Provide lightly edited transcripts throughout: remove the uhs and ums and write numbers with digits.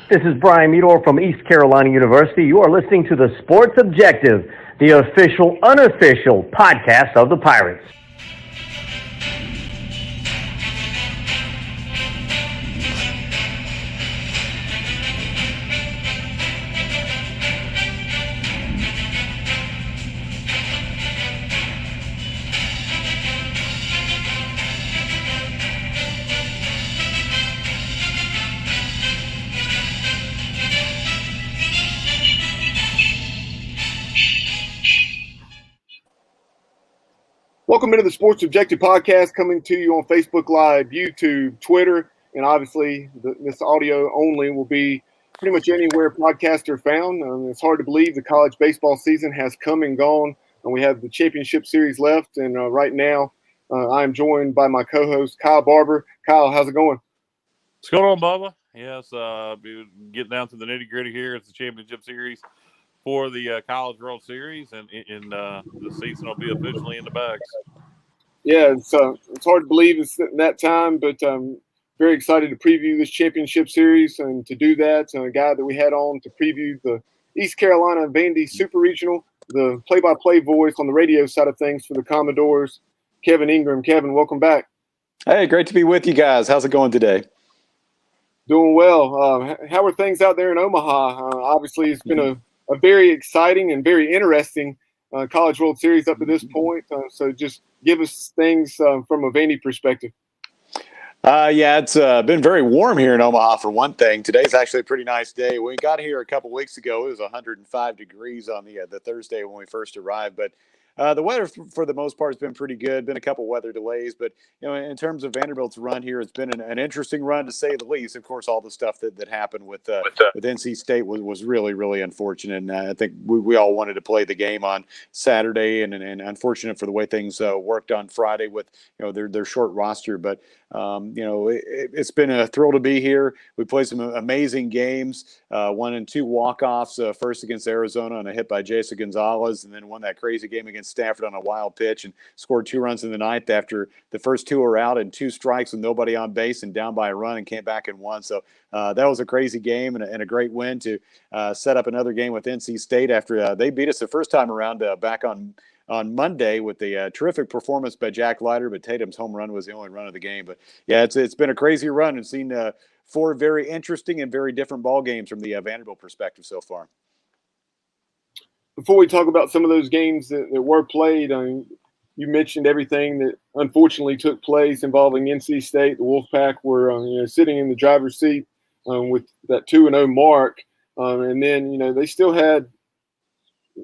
This is Brian Meador from East Carolina University. You are listening to the Sports Objective, the official, unofficial podcast of the Pirates. Welcome into the Sports Objective Podcast, coming to you on Facebook Live, YouTube, Twitter, and obviously this audio only will be pretty much anywhere podcasts are found. It's hard to believe the college baseball season has come and gone, and we have the championship series left. And right now, I am joined by my co-host, Kyle Barber. Kyle, how's it going? What's going on, Bubba? Yes, getting down to the nitty-gritty here. It's the championship series for the College World Series, and the season will be officially in the bags. Yeah, it's hard to believe it's that time, but I'm very excited to preview this championship series. And to do that, a guy that we had on to preview the East Carolina Vandy Super Regional, the play-by-play voice on the radio side of things for the Commodores, Kevin Ingram. Kevin, welcome back. Hey, great to be with you guys. How's it going today? Doing well. How are things out there in Omaha? Obviously, it's been a very exciting and very interesting College World Series up to this point. So just give us things from a Vandy perspective. Yeah, it's been very warm here in Omaha for one thing. Today's actually a pretty nice day. When we got here a couple weeks ago, it was 105 degrees on the Thursday when we first arrived. But the weather, for the most part, has been pretty good. Been a couple weather delays, but in terms of Vanderbilt's run here, it's been an interesting run to say the least. Of course, all the stuff that happened with NC State was really, really unfortunate. And I think we all wanted to play the game on Saturday, and unfortunate for the way things worked on Friday with their short roster. But it's been a thrill to be here. We played some amazing games. 1 and 2 walk-offs. First against Arizona on a hit by Jason Gonzalez, and then won that crazy game against Stafford on a wild pitch and scored 2 runs in the ninth after the first 2 were out and 2 strikes with nobody on base and down by a run, and came back and won. So that was a crazy game and a great win to set up another game with NC State after they beat us the first time around back on Monday with the terrific performance by Jack Leiter, but Tatum's home run was the only run of the game. But yeah, it's been a crazy run, and seen 4 very interesting and very different ball games from the Vanderbilt perspective so far. Before we talk about some of those games that were played, you mentioned everything that unfortunately took place involving NC State. The Wolfpack were sitting in the driver's seat with that 2-0 mark, and then they still had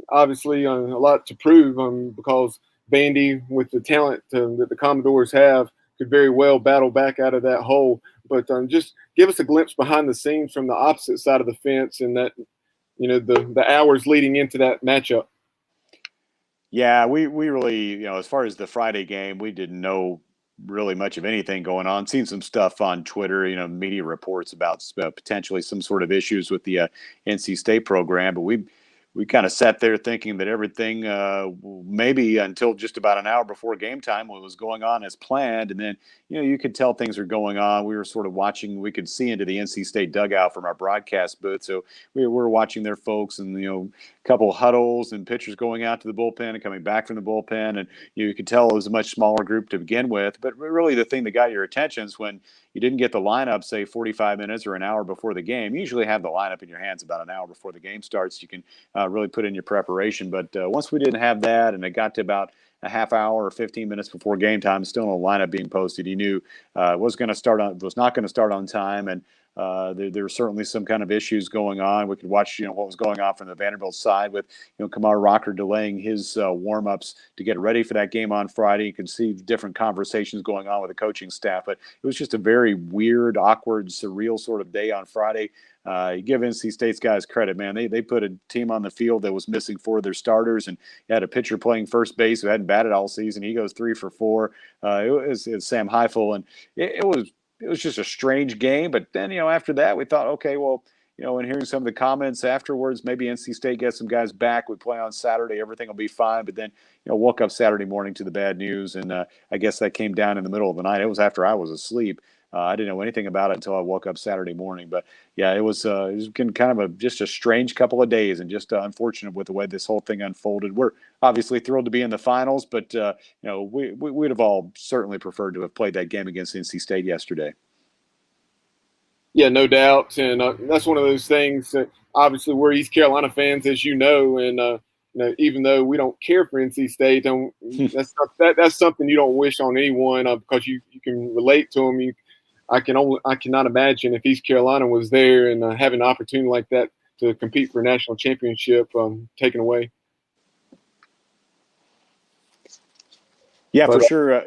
obviously a lot to prove because Vandy, with the talent that the Commodores have, could very well battle back out of that hole. But just give us a glimpse behind the scenes from the opposite side of the fence, and that the hours leading into that matchup. Yeah, we really, as far as the Friday game, we didn't know really much of anything going on. Seen some stuff on Twitter, media reports about potentially some sort of issues with the NC State program, but we kind of sat there thinking that everything, maybe until just about an hour before game time, was going on as planned. And then, you could tell things were going on. We were sort of watching. We could see into the NC State dugout from our broadcast booth. So we were watching their folks, and, a couple huddles and pitchers going out to the bullpen and coming back from the bullpen. And you could tell it was a much smaller group to begin with. But really the thing that got your attention is when you didn't get the lineup, say 45 minutes or an hour before the game. You usually have the lineup in your hands about an hour before the game starts. You can really put in your preparation. But once we didn't have that, and it got to about a half hour or 15 minutes before game time, still no lineup being posted, you knew was not going to start on time. And there were certainly some kind of issues going on. We could watch, what was going on from the Vanderbilt side with, Kamar Rocker delaying his warm-ups to get ready for that game on Friday. You could see different conversations going on with the coaching staff, but it was just a very weird, awkward, surreal sort of day on Friday. You give NC State's guys credit, man. They put a team on the field that was missing 4 of their starters, and had a pitcher playing first base who hadn't batted all season. He goes 3 for 4. It was Sam Heifel, and it was just a strange game. But then, after that, we thought, okay, well, and hearing some of the comments afterwards, maybe NC State gets some guys back. We play on Saturday, everything will be fine. But then, woke up Saturday morning to the bad news, and I guess that came down in the middle of the night. It was after I was asleep. I didn't know anything about it until I woke up Saturday morning. But yeah, it was been kind of just a strange couple of days, and just unfortunate with the way this whole thing unfolded. We're obviously thrilled to be in the finals, but we'd have all certainly preferred to have played that game against NC State yesterday. Yeah, no doubt, and that's one of those things that obviously we're East Carolina fans, as you know, and even though we don't care for NC State, that's something you don't wish on anyone because you can relate to them. I cannot imagine if East Carolina was there and having an opportunity like that to compete for a national championship taken away. Yeah, for sure.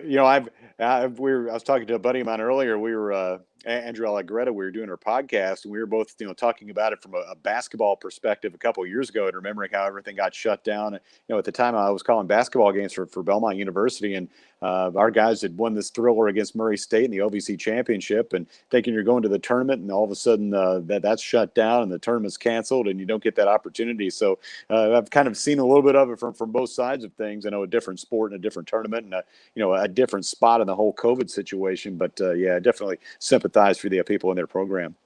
I was talking to a buddy of mine earlier. We were Andrew Allegretta. We were doing our podcast, and we were both talking about it from a basketball perspective a couple of years ago, and remembering how everything got shut down. And, at the time, I was calling basketball games for Belmont University, and our guys had won this thriller against Murray State in the OVC championship, and thinking you're going to the tournament, and all of a sudden that's shut down and the tournament's canceled, and you don't get that opportunity. So I've kind of seen a little bit of it from both sides of things. I know a different sport and a different tournament, and a different spot in the whole COVID situation. But yeah, definitely sympathize for the people in their program.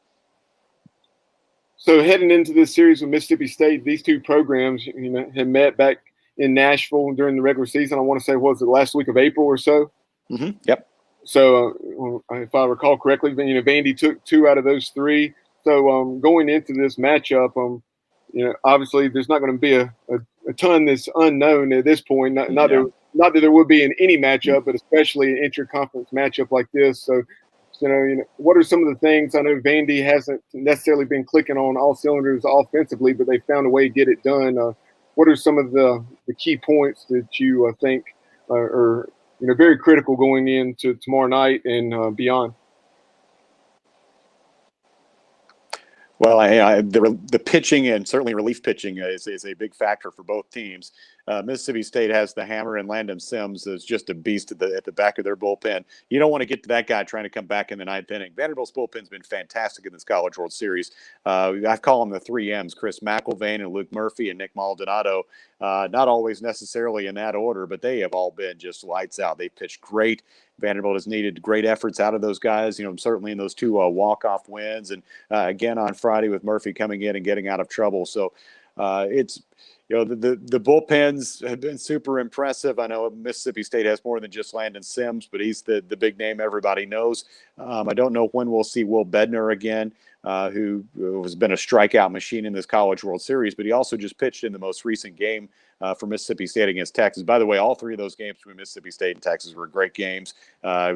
So heading into this series with Mississippi State, these two programs had met back in Nashville during the regular season. I want to say, was it the last week of April or so? Mm-hmm. Yep. So if I recall correctly, Vandy took 2 out of those 3. So going into this matchup, obviously there's not going to be a ton that's unknown at this point. Not that there would be in any matchup, but especially an inter-conference matchup like this. So, what are some of the things? I know Vandy hasn't necessarily been clicking on all cylinders offensively, but they found a way to get it done. What are some of the key points that you think are very critical going into tomorrow night and beyond? Well, the pitching and certainly relief pitching is a big factor for both teams. Mississippi State has the hammer, and Landon Sims is just a beast at the back of their bullpen. You don't want to get to that guy trying to come back in the 9th inning. Vanderbilt's bullpen's been fantastic in this College World Series. I call them the 3 M's: Chris McIlvain and Luke Murphy and Nick Maldonado. Not always necessarily in that order, but they have all been just lights out. They've pitched great. Vanderbilt has needed great efforts out of those guys, certainly in those 2 walk-off wins. And again on Friday with Murphy coming in and getting out of trouble. So it's, the bullpens have been super impressive. I know Mississippi State has more than just Landon Sims, but he's the big name everybody knows. I don't know when we'll see Will Bednar again, who has been a strikeout machine in this College World Series, but he also just pitched in the most recent game for Mississippi State against Texas. By the way, all 3 of those games between Mississippi State and Texas were great games.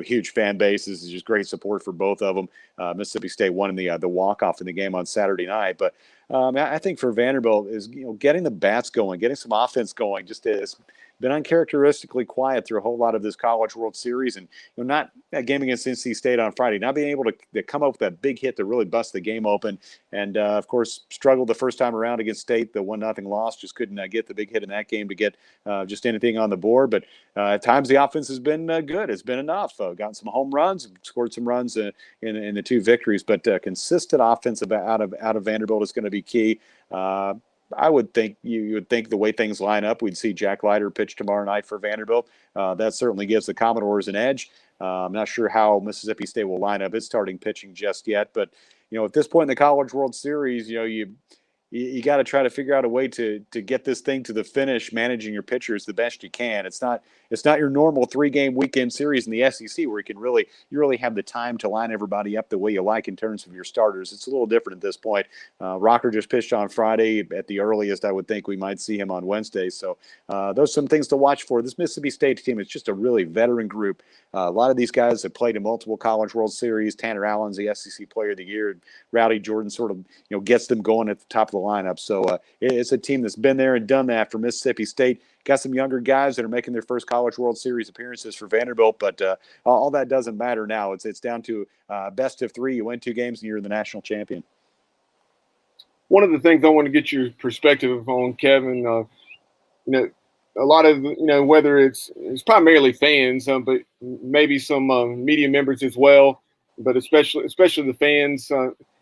Huge fan bases, just great support for both of them. Mississippi State won in the walk-off in the game on Saturday night. But I think for Vanderbilt is getting the bats going, getting some offense going. Just has been uncharacteristically quiet through a whole lot of this College World Series, and not that game against NC State on Friday, not being able to come up with that big hit to really bust the game open, and of course struggled the first time around against State, the 1-0 loss, just couldn't get the big hit in that game to get just anything on the board. But at times the offense has been good. It's been enough. Gotten some home runs, scored some runs in the 2 victories, but consistent offense out of Vanderbilt is going to be key. I would think you would think the way things line up, we'd see Jack Leiter pitch tomorrow night for Vanderbilt. That certainly gives the Commodores an edge. I'm not sure how Mississippi State will line up its starting pitching just yet, but at this point in the College World Series, you got to try to figure out a way to get this thing to the finish, managing your pitchers the best you can. It's not your normal 3-game weekend series in the SEC where you really have the time to line everybody up the way you like in terms of your starters. It's a little different at this point. Rocker just pitched on Friday. At the earliest, I would think we might see him on Wednesday. So those are some things to watch for. This Mississippi State team is just a really veteran group. A lot of these guys have played in multiple College World Series. Tanner Allen's the SEC Player of the Year. Rowdy Jordan sort of gets them going at the top of the lineup. So it's a team that's been there and done that for Mississippi State. Got some younger guys that are making their first College World Series appearances for Vanderbilt, but all that doesn't matter now. It's down to best of 3. You win 2 games and you're the national champion. One of the things I want to get your perspective on, Kevin, a lot of, whether it's primarily fans, but maybe some media members as well, but especially the fans,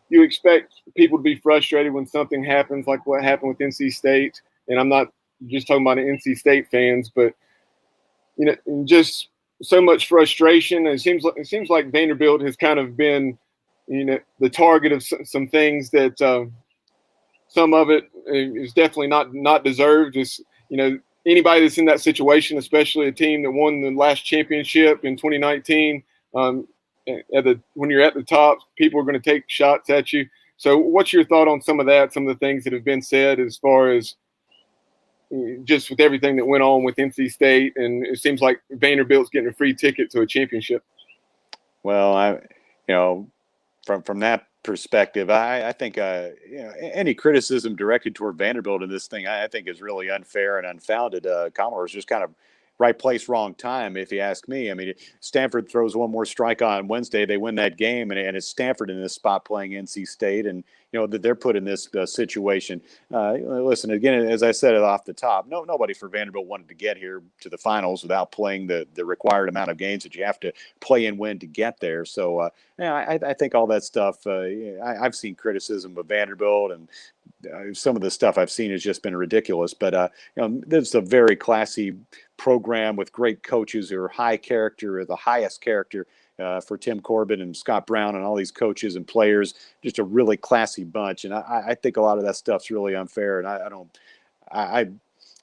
you expect people to be frustrated when something happens like what happened with NC State. And I'm not just talking about the NC State fans, but, just so much frustration. It seems like Vanderbilt has kind of been, the target of some things that some of it is definitely not deserved. Just anybody that's in that situation, especially a team that won the last championship in 2019. When you're at the top, people are going to take shots at you. So what's your thought on some of that, some of the things that have been said as far as just with everything that went on with NC State, and it seems like Vanderbilt's getting a free ticket to a championship? Well, from that perspective, I think any criticism directed toward Vanderbilt in this thing, I think is really unfair and unfounded. Commodore's just kind of right place, wrong time, if you ask me. I mean, Stanford throws one more strike on Wednesday, they win that game, and it's Stanford in this spot playing NC State, and that they're put in this situation. Listen, again, as I said it off the top, nobody for Vanderbilt wanted to get here to the finals without playing the required amount of games that you have to play and win to get there. So, I think all that stuff. I've seen criticism of Vanderbilt, and some of the stuff I've seen has just been ridiculous. But this is a very classy program with great coaches who are high character, the highest character. For Tim Corbin and Scott Brown and all these coaches and players, just a really classy bunch. And I think a lot of that stuff's really unfair. And I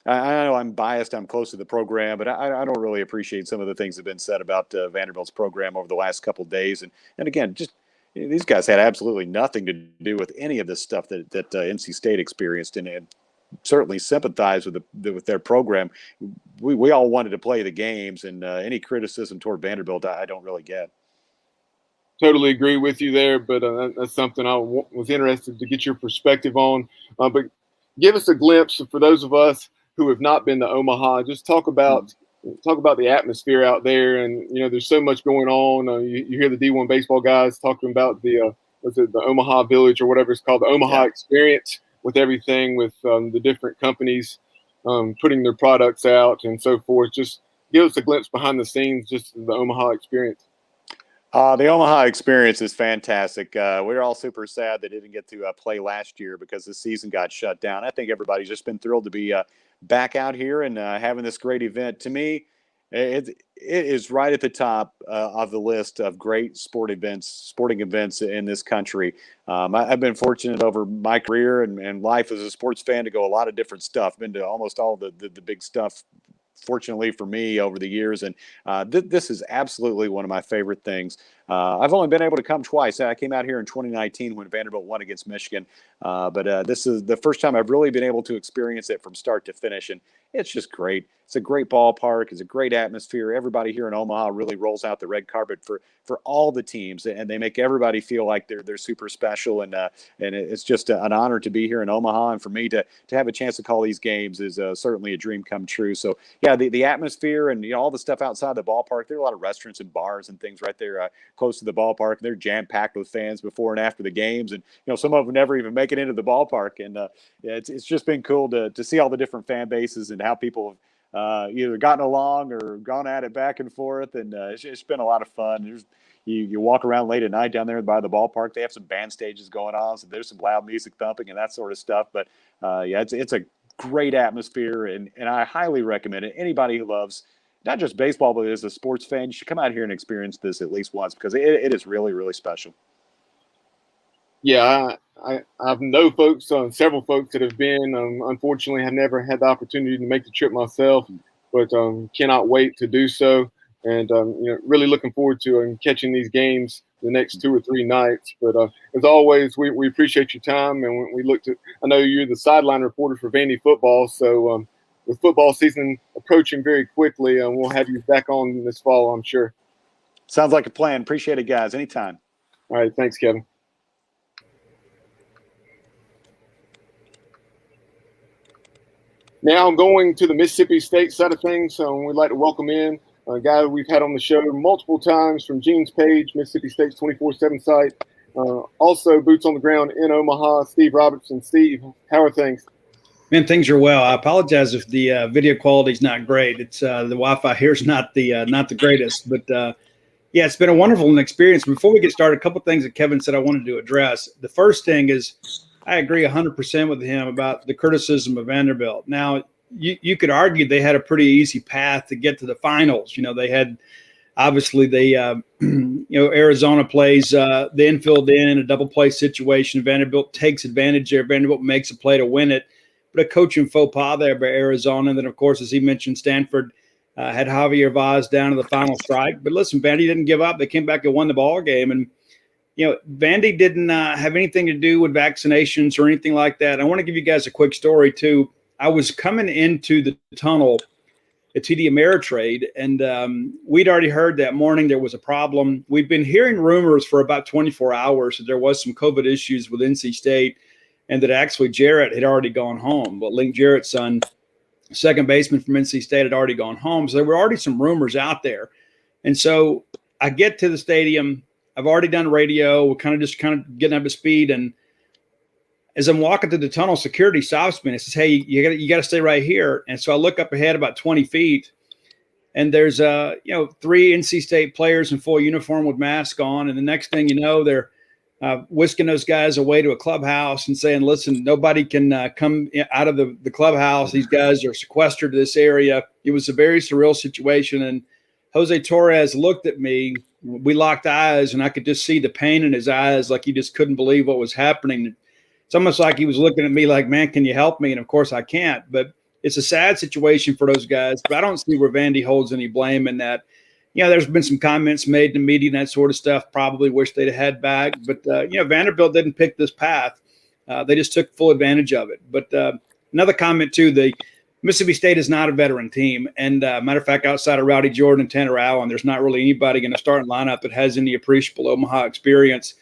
know I'm biased. I'm close to the program, but I don't really appreciate some of the things that have been said about Vanderbilt's program over the last couple of days. And again, just these guys had absolutely nothing to do with any of this stuff that NC State experienced, and certainly sympathize with their program. We all wanted to play the games, and any criticism toward Vanderbilt, I don't really get. Totally agree with you there, but that's something I was interested to get your perspective on. But give us a glimpse for those of us who have not been to Omaha. Just talk about the atmosphere out there, and there's so much going on. You hear the D1 baseball guys talking about the Omaha Village or whatever it's called, the Omaha Experience, with everything with the different companies putting their products out and so forth. Just give us a glimpse behind the scenes, just the Omaha experience. The Omaha experience is fantastic. We're all super sad they didn't get to play last year because the season got shut down. I think everybody's just been thrilled to be back out here and having this great event. To me, it is right at the top of the list of great sporting events in this country. I've been fortunate over my career and life as a sports fan to go a lot of different stuff. Been to almost all the big stuff, fortunately for me, over the years. And this is absolutely one of my favorite things. I've only been able to come twice. I came out here in 2019 when Vanderbilt won against Michigan. But this is the first time I've really been able to experience it from start to finish. And it's just great. It's a great ballpark. It's a great atmosphere. Everybody here in Omaha really rolls out the red carpet for all the teams, and they make everybody feel like they're super special. And it's just an honor to be here in Omaha, and for me to have a chance to call these games is certainly a dream come true. So yeah, the atmosphere and all the stuff outside the ballpark. There are a lot of restaurants and bars and things right there close to the ballpark. They're jam packed with fans before and after the games, and some of them never even make it into the ballpark. And it's just been cool to see all the different fan bases and how people have either gotten along or gone at it back and forth, and it's been a lot of fun. You walk around late at night down there by the ballpark. They have some band stages going on, so there's some loud music thumping and that sort of stuff. But it's a great atmosphere, and I highly recommend it. Anybody who loves not just baseball, but as a sports fan, you should come out here and experience this at least once, because it is really, really special. Yeah, I've known several folks that have been. Unfortunately, have never had the opportunity to make the trip myself, but cannot wait to do so. And really looking forward to catching these games the next 2 or 3 nights. But as always, we appreciate your time, and we look to. I know you're the sideline reporter for Vandy football, so with football season approaching very quickly, we'll have you back on this fall, I'm sure. Sounds like a plan. Appreciate it, guys. Anytime. All right, thanks, Kevin. Now I'm going to the Mississippi State side of things. So we'd like to welcome in a guy we've had on the show multiple times from Gene's Page, Mississippi State's 24/7 site. Also boots on the ground in Omaha, Steve Robertson. Steve, how are things? Man, things are well. I apologize if the video quality is not great. It's the Wi-Fi here is not the greatest, but yeah, it's been a wonderful experience. Before we get started, a couple of things that Kevin said I wanted to address. The first thing is, I agree 100% with him about the criticism of Vanderbilt. Now, you could argue they had a pretty easy path to get to the finals. They had Obviously, they, Arizona plays the infield in a double play situation. Vanderbilt takes advantage there. Vanderbilt makes a play to win it, but a coaching faux pas there by Arizona. And then, of course, as he mentioned, Stanford had Javier Vaz down to the final strike. But listen, Vandy didn't give up. They came back and won the ball game. And Vandy didn't have anything to do with vaccinations or anything like that. I want to give you guys a quick story too. I was coming into the tunnel at TD Ameritrade, and we'd already heard that morning there was a problem. We'd been hearing rumors for about 24 hours that there was some COVID issues with NC State, and that actually Jarrett had already gone home. But Link Jarrett's son, second baseman from NC State, had already gone home. So there were already some rumors out there. And so I get to the stadium. I've already done radio. We're kind of getting up to speed, and as I'm walking through the tunnel, security stops me and says, "Hey, you got to stay right here." And so I look up ahead about 20 feet, and there's 3 NC State players in full uniform with masks on. And the next thing you know, they're whisking those guys away to a clubhouse and saying, "Listen, nobody can come out of the clubhouse. These guys are sequestered to this area." It was a very surreal situation. And Jose Torres looked at me. We locked eyes, and I could just see the pain in his eyes, like he just couldn't believe what was happening. It's almost like he was looking at me like, "Man, can you help me?" And of course I can't, but it's a sad situation for those guys, but I don't see where Vandy holds any blame in that. There's been some comments made in the media and that sort of stuff, probably wish they'd had back, but Vanderbilt didn't pick this path. They just took full advantage of it. But another comment too, the Mississippi State is not a veteran team. And matter of fact, outside of Rowdy Jordan and Tanner Allen, there's not really anybody in the starting lineup that has any appreciable Omaha experience.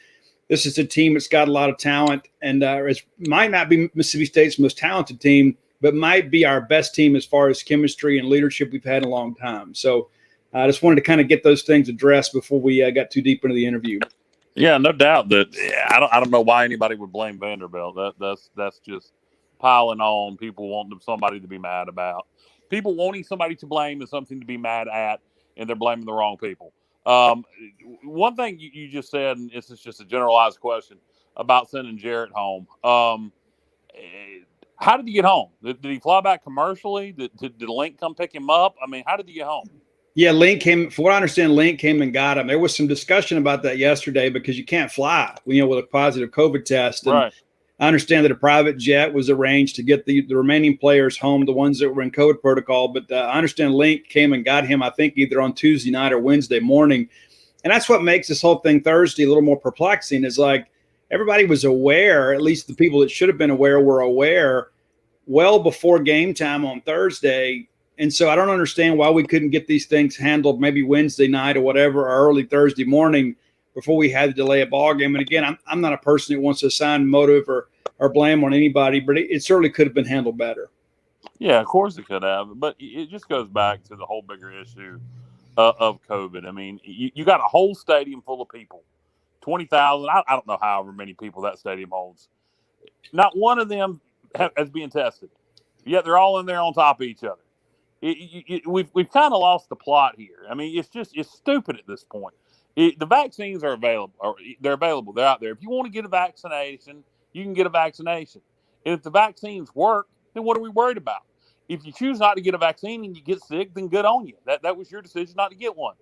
This is a team that's got a lot of talent, and it might not be Mississippi State's most talented team, but might be our best team as far as chemistry and leadership we've had in a long time. So I just wanted to kind of get those things addressed before we got too deep into the interview. Yeah, no doubt that I don't know why anybody would blame Vanderbilt. That's just piling on. People wanting somebody to be mad about. People wanting somebody to blame is something to be mad at, and they're blaming the wrong people. One thing you just said, and this is just a generalized question about sending Jarrett home. How did he get home? Did he fly back commercially? Did Link come pick him up? I mean, how did he get home? Yeah, Link came. From what I understand, Link came and got him. There was some discussion about that yesterday because you can't fly, with a positive COVID test. And right. I understand that a private jet was arranged to get the remaining players home, the ones that were in COVID protocol. But I understand Link came and got him, I think, either on Tuesday night or Wednesday morning. And that's what makes this whole thing Thursday a little more perplexing, is like everybody was aware, at least the people that should have been aware were aware well before game time on Thursday. And so I don't understand why we couldn't get these things handled maybe Wednesday night or whatever, or early Thursday morning before we had to delay a ball game. And again, I'm not a person who wants to assign motive or blame on anybody, but it certainly could have been handled better. Yeah, of course it could have, but it just goes back to the whole bigger issue of COVID. I mean, you got a whole stadium full of people, 20,000. I don't know however many people that stadium holds. Not one of them is being tested, yet they're all in there on top of each other. We've kind of lost the plot here. I mean, it's stupid at this point. The vaccines are available. They're available. They're out there. If you want to get a vaccination, you can get a vaccination. And if the vaccines work, then what are we worried about? If you choose not to get a vaccine and you get sick, then good on you. That was your decision not to get one.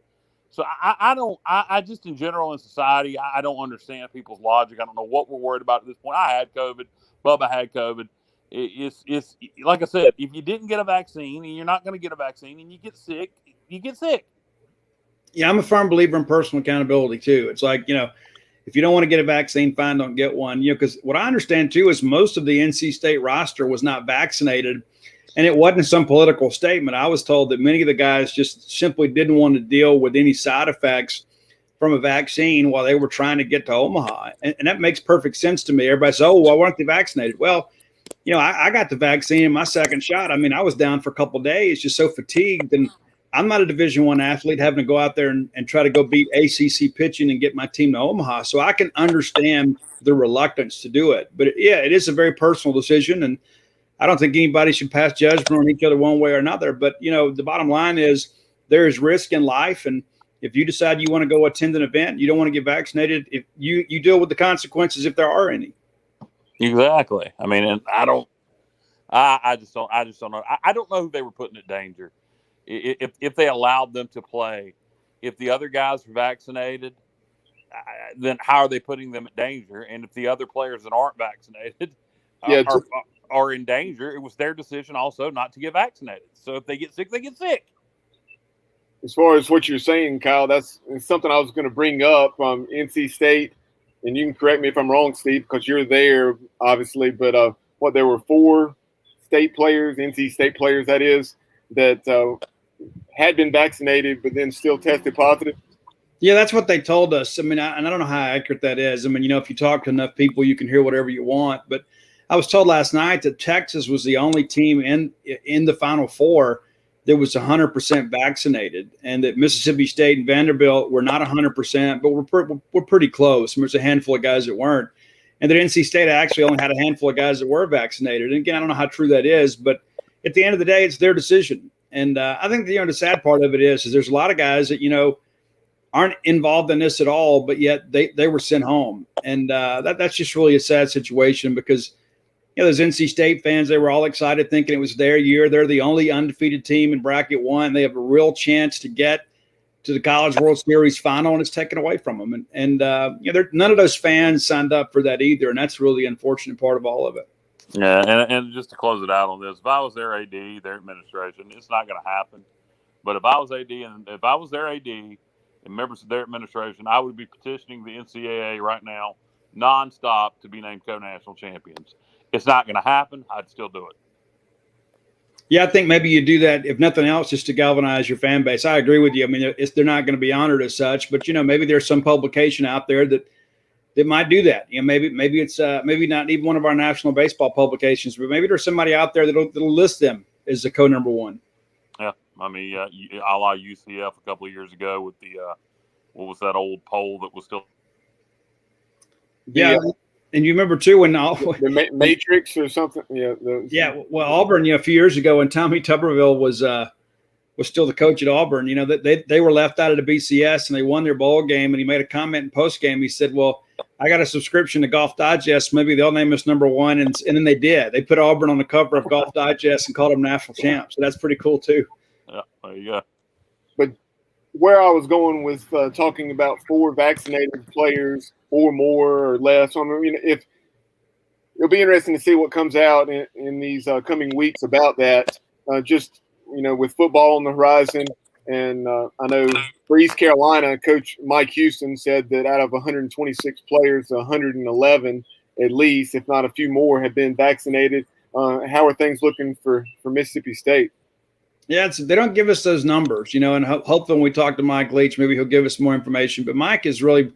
So I just in general in society, I don't understand people's logic. I don't know what we're worried about at this point. I had COVID. Bubba had COVID. It's like I said, if you didn't get a vaccine and you're not going to get a vaccine and you get sick, you get sick. Yeah, I'm a firm believer in personal accountability too. It's like, if you don't want to get a vaccine, fine, don't get one. Because what I understand too is most of the NC State roster was not vaccinated, and it wasn't some political statement. I was told that many of the guys just simply didn't want to deal with any side effects from a vaccine while they were trying to get to Omaha. And that makes perfect sense to me. Everybody says, "Oh, why weren't they vaccinated?" Well, I got the vaccine in my second shot. I mean, I was down for a couple of days, just so fatigued. And I'm not a Division I athlete having to go out there and try to go beat ACC pitching and get my team to Omaha. So I can understand the reluctance to do it. But it is a very personal decision. And I don't think anybody should pass judgment on each other one way or another. But, the bottom line is there is risk in life. And if you decide you want to go attend an event, you don't want to get vaccinated, if you deal with the consequences if there are any. Exactly. I mean, and I just don't know. I don't know who they were putting in danger. If they allowed them to play if the other guys are vaccinated, then how are they putting them at danger? And if the other players that aren't vaccinated are in danger, it was their decision also not to get vaccinated. So if they get sick, they get sick. As far as what you're saying, Kyle, that's something I was going to bring up. NC State, and you can correct me if I'm wrong, Steve, because you're there, obviously. But there were 4 state players, NC State players, that is, that had been vaccinated but then still tested positive. Yeah, that's what they told us. I mean, and I don't know how accurate that is. I mean, if you talk to enough people, you can hear whatever you want. But I was told last night that Texas was the only team in the Final Four that was 100% vaccinated, and that Mississippi State and Vanderbilt were not 100%, but we're pretty close. I mean, there's a handful of guys that weren't, and that NC State actually only had a handful of guys that were vaccinated. And again, I don't know how true that is, but at the end of the day, it's their decision. And I think the sad part of it is there's a lot of guys that aren't involved in this at all, but yet they were sent home, and that's just really a sad situation because. Those NC State fans, they were all excited thinking it was their year. They're the only undefeated team in bracket 1. They have a real chance to get to the College World Series final, and it's taken away from them. And none of those fans signed up for that either, and that's really the unfortunate part of all of it. Yeah, and just to close it out on this, if I was their AD, their administration, it's not going to happen. But if I was AD and if I was their AD and members of their administration, I would be petitioning the NCAA right now nonstop to be named co-national champions. It's not going to happen. I'd still do it. Yeah, I think maybe you do that, if nothing else, just to galvanize your fan base. I agree with you. I mean, they're not going to be honored as such, but, maybe there's some publication out there that might do that. Maybe it's maybe not even one of our national baseball publications, but maybe there's somebody out there that'll list them as the co-number 1. Yeah, I mean, a la UCF a couple of years ago with the what was that old poll that was still. Yeah. And you remember too when the Matrix or something, Well, Auburn, a few years ago when Tommy Tuberville was still the coach at Auburn, that they were left out of the BCS and they won their bowl game. And he made a comment in post game. He said, "Well, I got a subscription to Golf Digest. Maybe they'll name us number 1." And then they did. They put Auburn on the cover of Golf Digest and called them national champs. So that's pretty cool too. Yeah, there you go. But where I was going with talking about 4 vaccinated players or more or less. I mean, if it'll be interesting to see what comes out in these coming weeks about that. With football on the horizon, and I know for East Carolina, Coach Mike Houston said that out of 126 players, 111 at least, if not a few more, have been vaccinated. How are things looking for Mississippi State? Yeah, they don't give us those numbers, and hopefully when we talk to Mike Leach, maybe he'll give us more information. But Mike is really,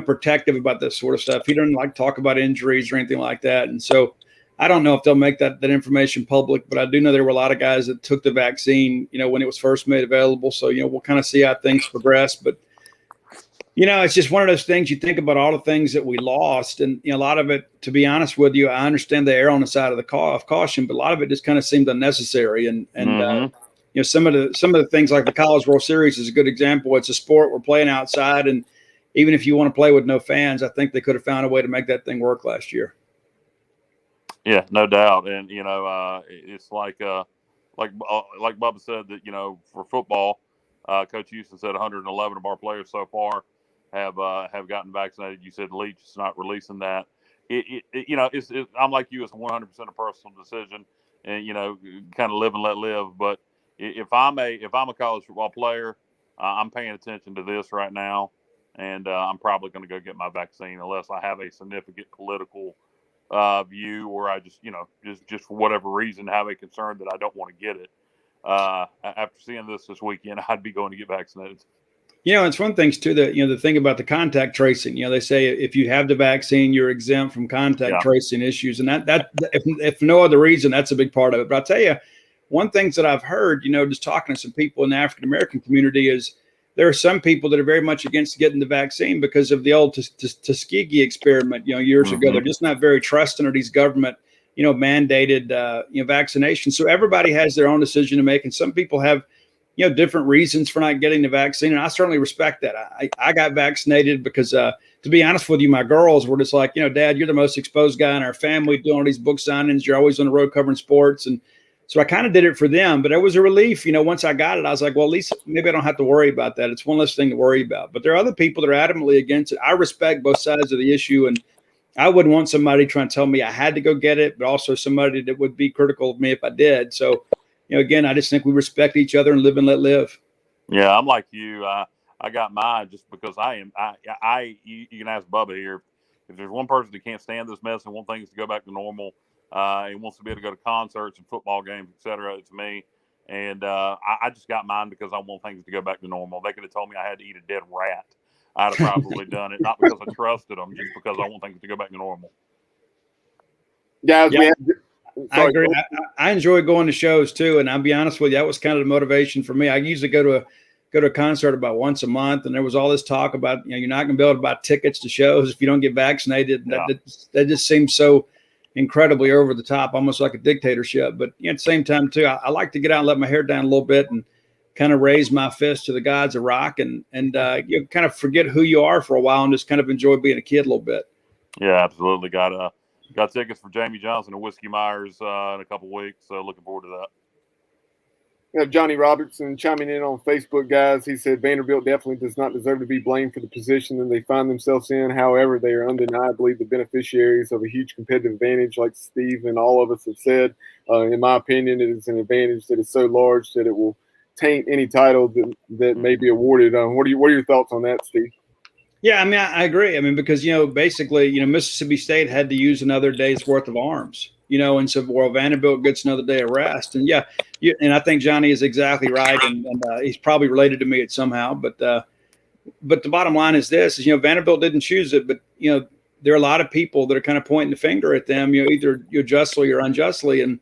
protective about this sort of stuff. He doesn't like to talk about injuries or anything like that. And so I don't know if they'll make that information public, but I do know there were a lot of guys that took the vaccine, when it was first made available. So, we'll kind of see how things progress. But, it's just one of those things you think about all the things that we lost. And, a lot of it, to be honest with you, I understand the err on the side of the caution, but a lot of it just kind of seemed unnecessary. And some of the things like the College World Series is a good example. It's a sport. We're playing outside. And even if you want to play with no fans, I think they could have found a way to make that thing work last year. Yeah, no doubt. And, it's like Bubba said that, for football, Coach Houston said 111 of our players so far have gotten vaccinated. You said Leach is not releasing that. I'm like you, it's 100% a personal decision and, kind of live and let live. But if I'm a college football player, I'm paying attention to this right now. And I'm probably going to go get my vaccine unless I have a significant political view or I just for whatever reason have a concern that I don't want to get it. After seeing this weekend, I'd be going to get vaccinated. It's one thing too that, the thing about the contact tracing, they say if you have the vaccine, you're exempt from contact tracing issues. And that if no other reason, that's a big part of it. But I'll tell you, one thing that I've heard, just talking to some people in the African-American community is there are some people that are very much against getting the vaccine because of the old Tuskegee experiment, years ago. They're just not very trusting of these government, mandated, vaccinations. So everybody has their own decision to make. And some people have, different reasons for not getting the vaccine. And I certainly respect that. I got vaccinated because, to be honest with you, my girls were just like, Dad, you're the most exposed guy in our family doing all these book signings. You're always on the road covering sports. And So I kind of did it for them, but it was a relief. Once I got it, I was like, well, at least maybe I don't have to worry about that. It's one less thing to worry about. But there are other people that are adamantly against it. I respect both sides of the issue, and I wouldn't want somebody trying to tell me I had to go get it, but also somebody that would be critical of me if I did. So, again, I just think we respect each other and live and let live. Yeah, I'm like you. I got mine just because you can ask Bubba here. If there's one person that can't stand this mess and wants things to go back to normal, he wants to be able to go to concerts and football games, etc., it's me. And I just got mine because I want things to go back to normal. They could have told me I had to eat a dead rat. I'd have probably done it, not because I trusted them, just because I want things to go back to normal. Guys, yeah. I agree. I enjoy going to shows too, and I'll be honest with you, that was kind of the motivation for me. I usually go to a concert about once a month, and there was all this talk about you're not going to be able to buy tickets to shows if you don't get vaccinated. Yeah. That just seems so incredibly over the top, almost like a dictatorship. But at the same time too, I like to get out and let my hair down a little bit and kind of raise my fist to the gods of rock and kind of forget who you are for a while and just kind of enjoy being a kid a little bit. Yeah, absolutely. Got tickets for Jamie Johnson and Whiskey Myers in a couple weeks. So looking forward to that. We have Johnny Robertson chiming in on Facebook, guys. He said Vanderbilt definitely does not deserve to be blamed for the position that they find themselves in. However, they are undeniably the beneficiaries of a huge competitive advantage, like Steve and all of us have said. In my opinion, it is an advantage that is so large that it will taint any title that may be awarded. What are your thoughts on that, Steve? Yeah, I agree. Because, basically, Mississippi State had to use another day's worth of arms, and so Vanderbilt gets another day of rest. And and I think Johnny is exactly right. And he's probably related to me somehow. But the bottom line is this, Vanderbilt didn't choose it, but, there are a lot of people that are kind of pointing the finger at them, either justly or unjustly. And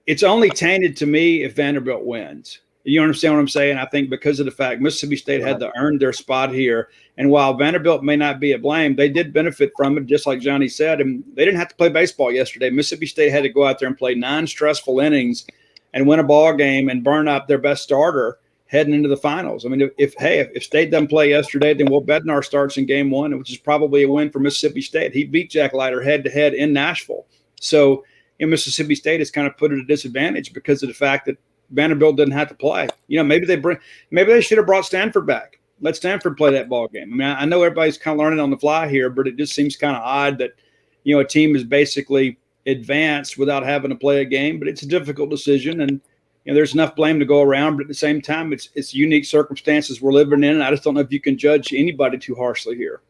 it's only tainted to me if Vanderbilt wins. You understand what I'm saying? I think because of the fact Mississippi State had to earn their spot here. And while Vanderbilt may not be at blame, they did benefit from it, just like Johnny said. And they didn't have to play baseball yesterday. Mississippi State had to go out there and play 9 stressful innings and win a ball game and burn up their best starter heading into the finals. If State doesn't play yesterday, then Will Bednar starts in game 1, which is probably a win for Mississippi State. He beat Jack Leiter head-to-head in Nashville. So Mississippi State is kind of put at a disadvantage because of the fact that Vanderbilt didn't have to play. Maybe they should have brought Stanford back. Let Stanford play that ball game. I know everybody's kind of learning on the fly here, but it just seems kind of odd that, a team is basically advanced without having to play a game, but it's a difficult decision. And, there's enough blame to go around, but at the same time, it's unique circumstances we're living in. And I just don't know if you can judge anybody too harshly here.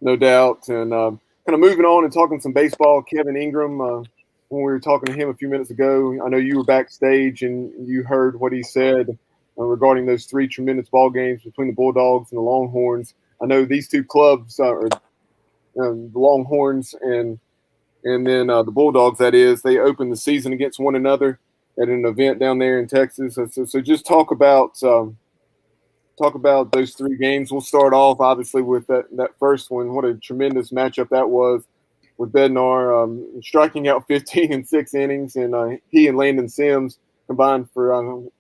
No doubt. And kind of moving on and talking some baseball, Kevin Ingram, when we were talking to him a few minutes ago, I know you were backstage and you heard what he said regarding those 3 tremendous ball games between the Bulldogs and the Longhorns. I know these two clubs are the Longhorns and then the Bulldogs, that is, they opened the season against one another at an event down there in Texas. So just talk about those 3 games. We'll start off, obviously, with that first one. What a tremendous matchup that was, with Bednar striking out 15 in 6 innings, and he and Landon Sims combined for,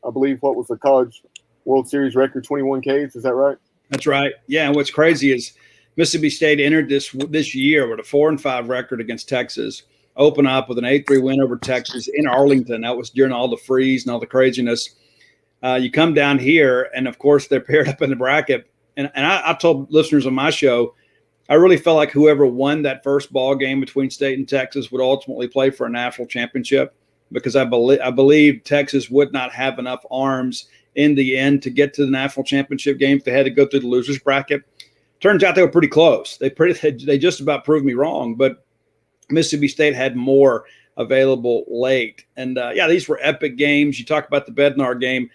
I believe, what was the College World Series record, 21 Ks. Is that right? That's right. Yeah, and what's crazy is Mississippi State entered this year with a 4-5 record against Texas, open up with an 8-3 win over Texas in Arlington. That was during all the freeze and all the craziness. You come down here, and, of course, they're paired up in the bracket. And I told listeners on my show, I really felt like whoever won that first ball game between State and Texas would ultimately play for a national championship, because I believe Texas would not have enough arms in the end to get to the national championship game if they had to go through the losers bracket. Turns out they were pretty close. They just about proved me wrong, but Mississippi State had more available late. And these were epic games. You talk about the Bednar game.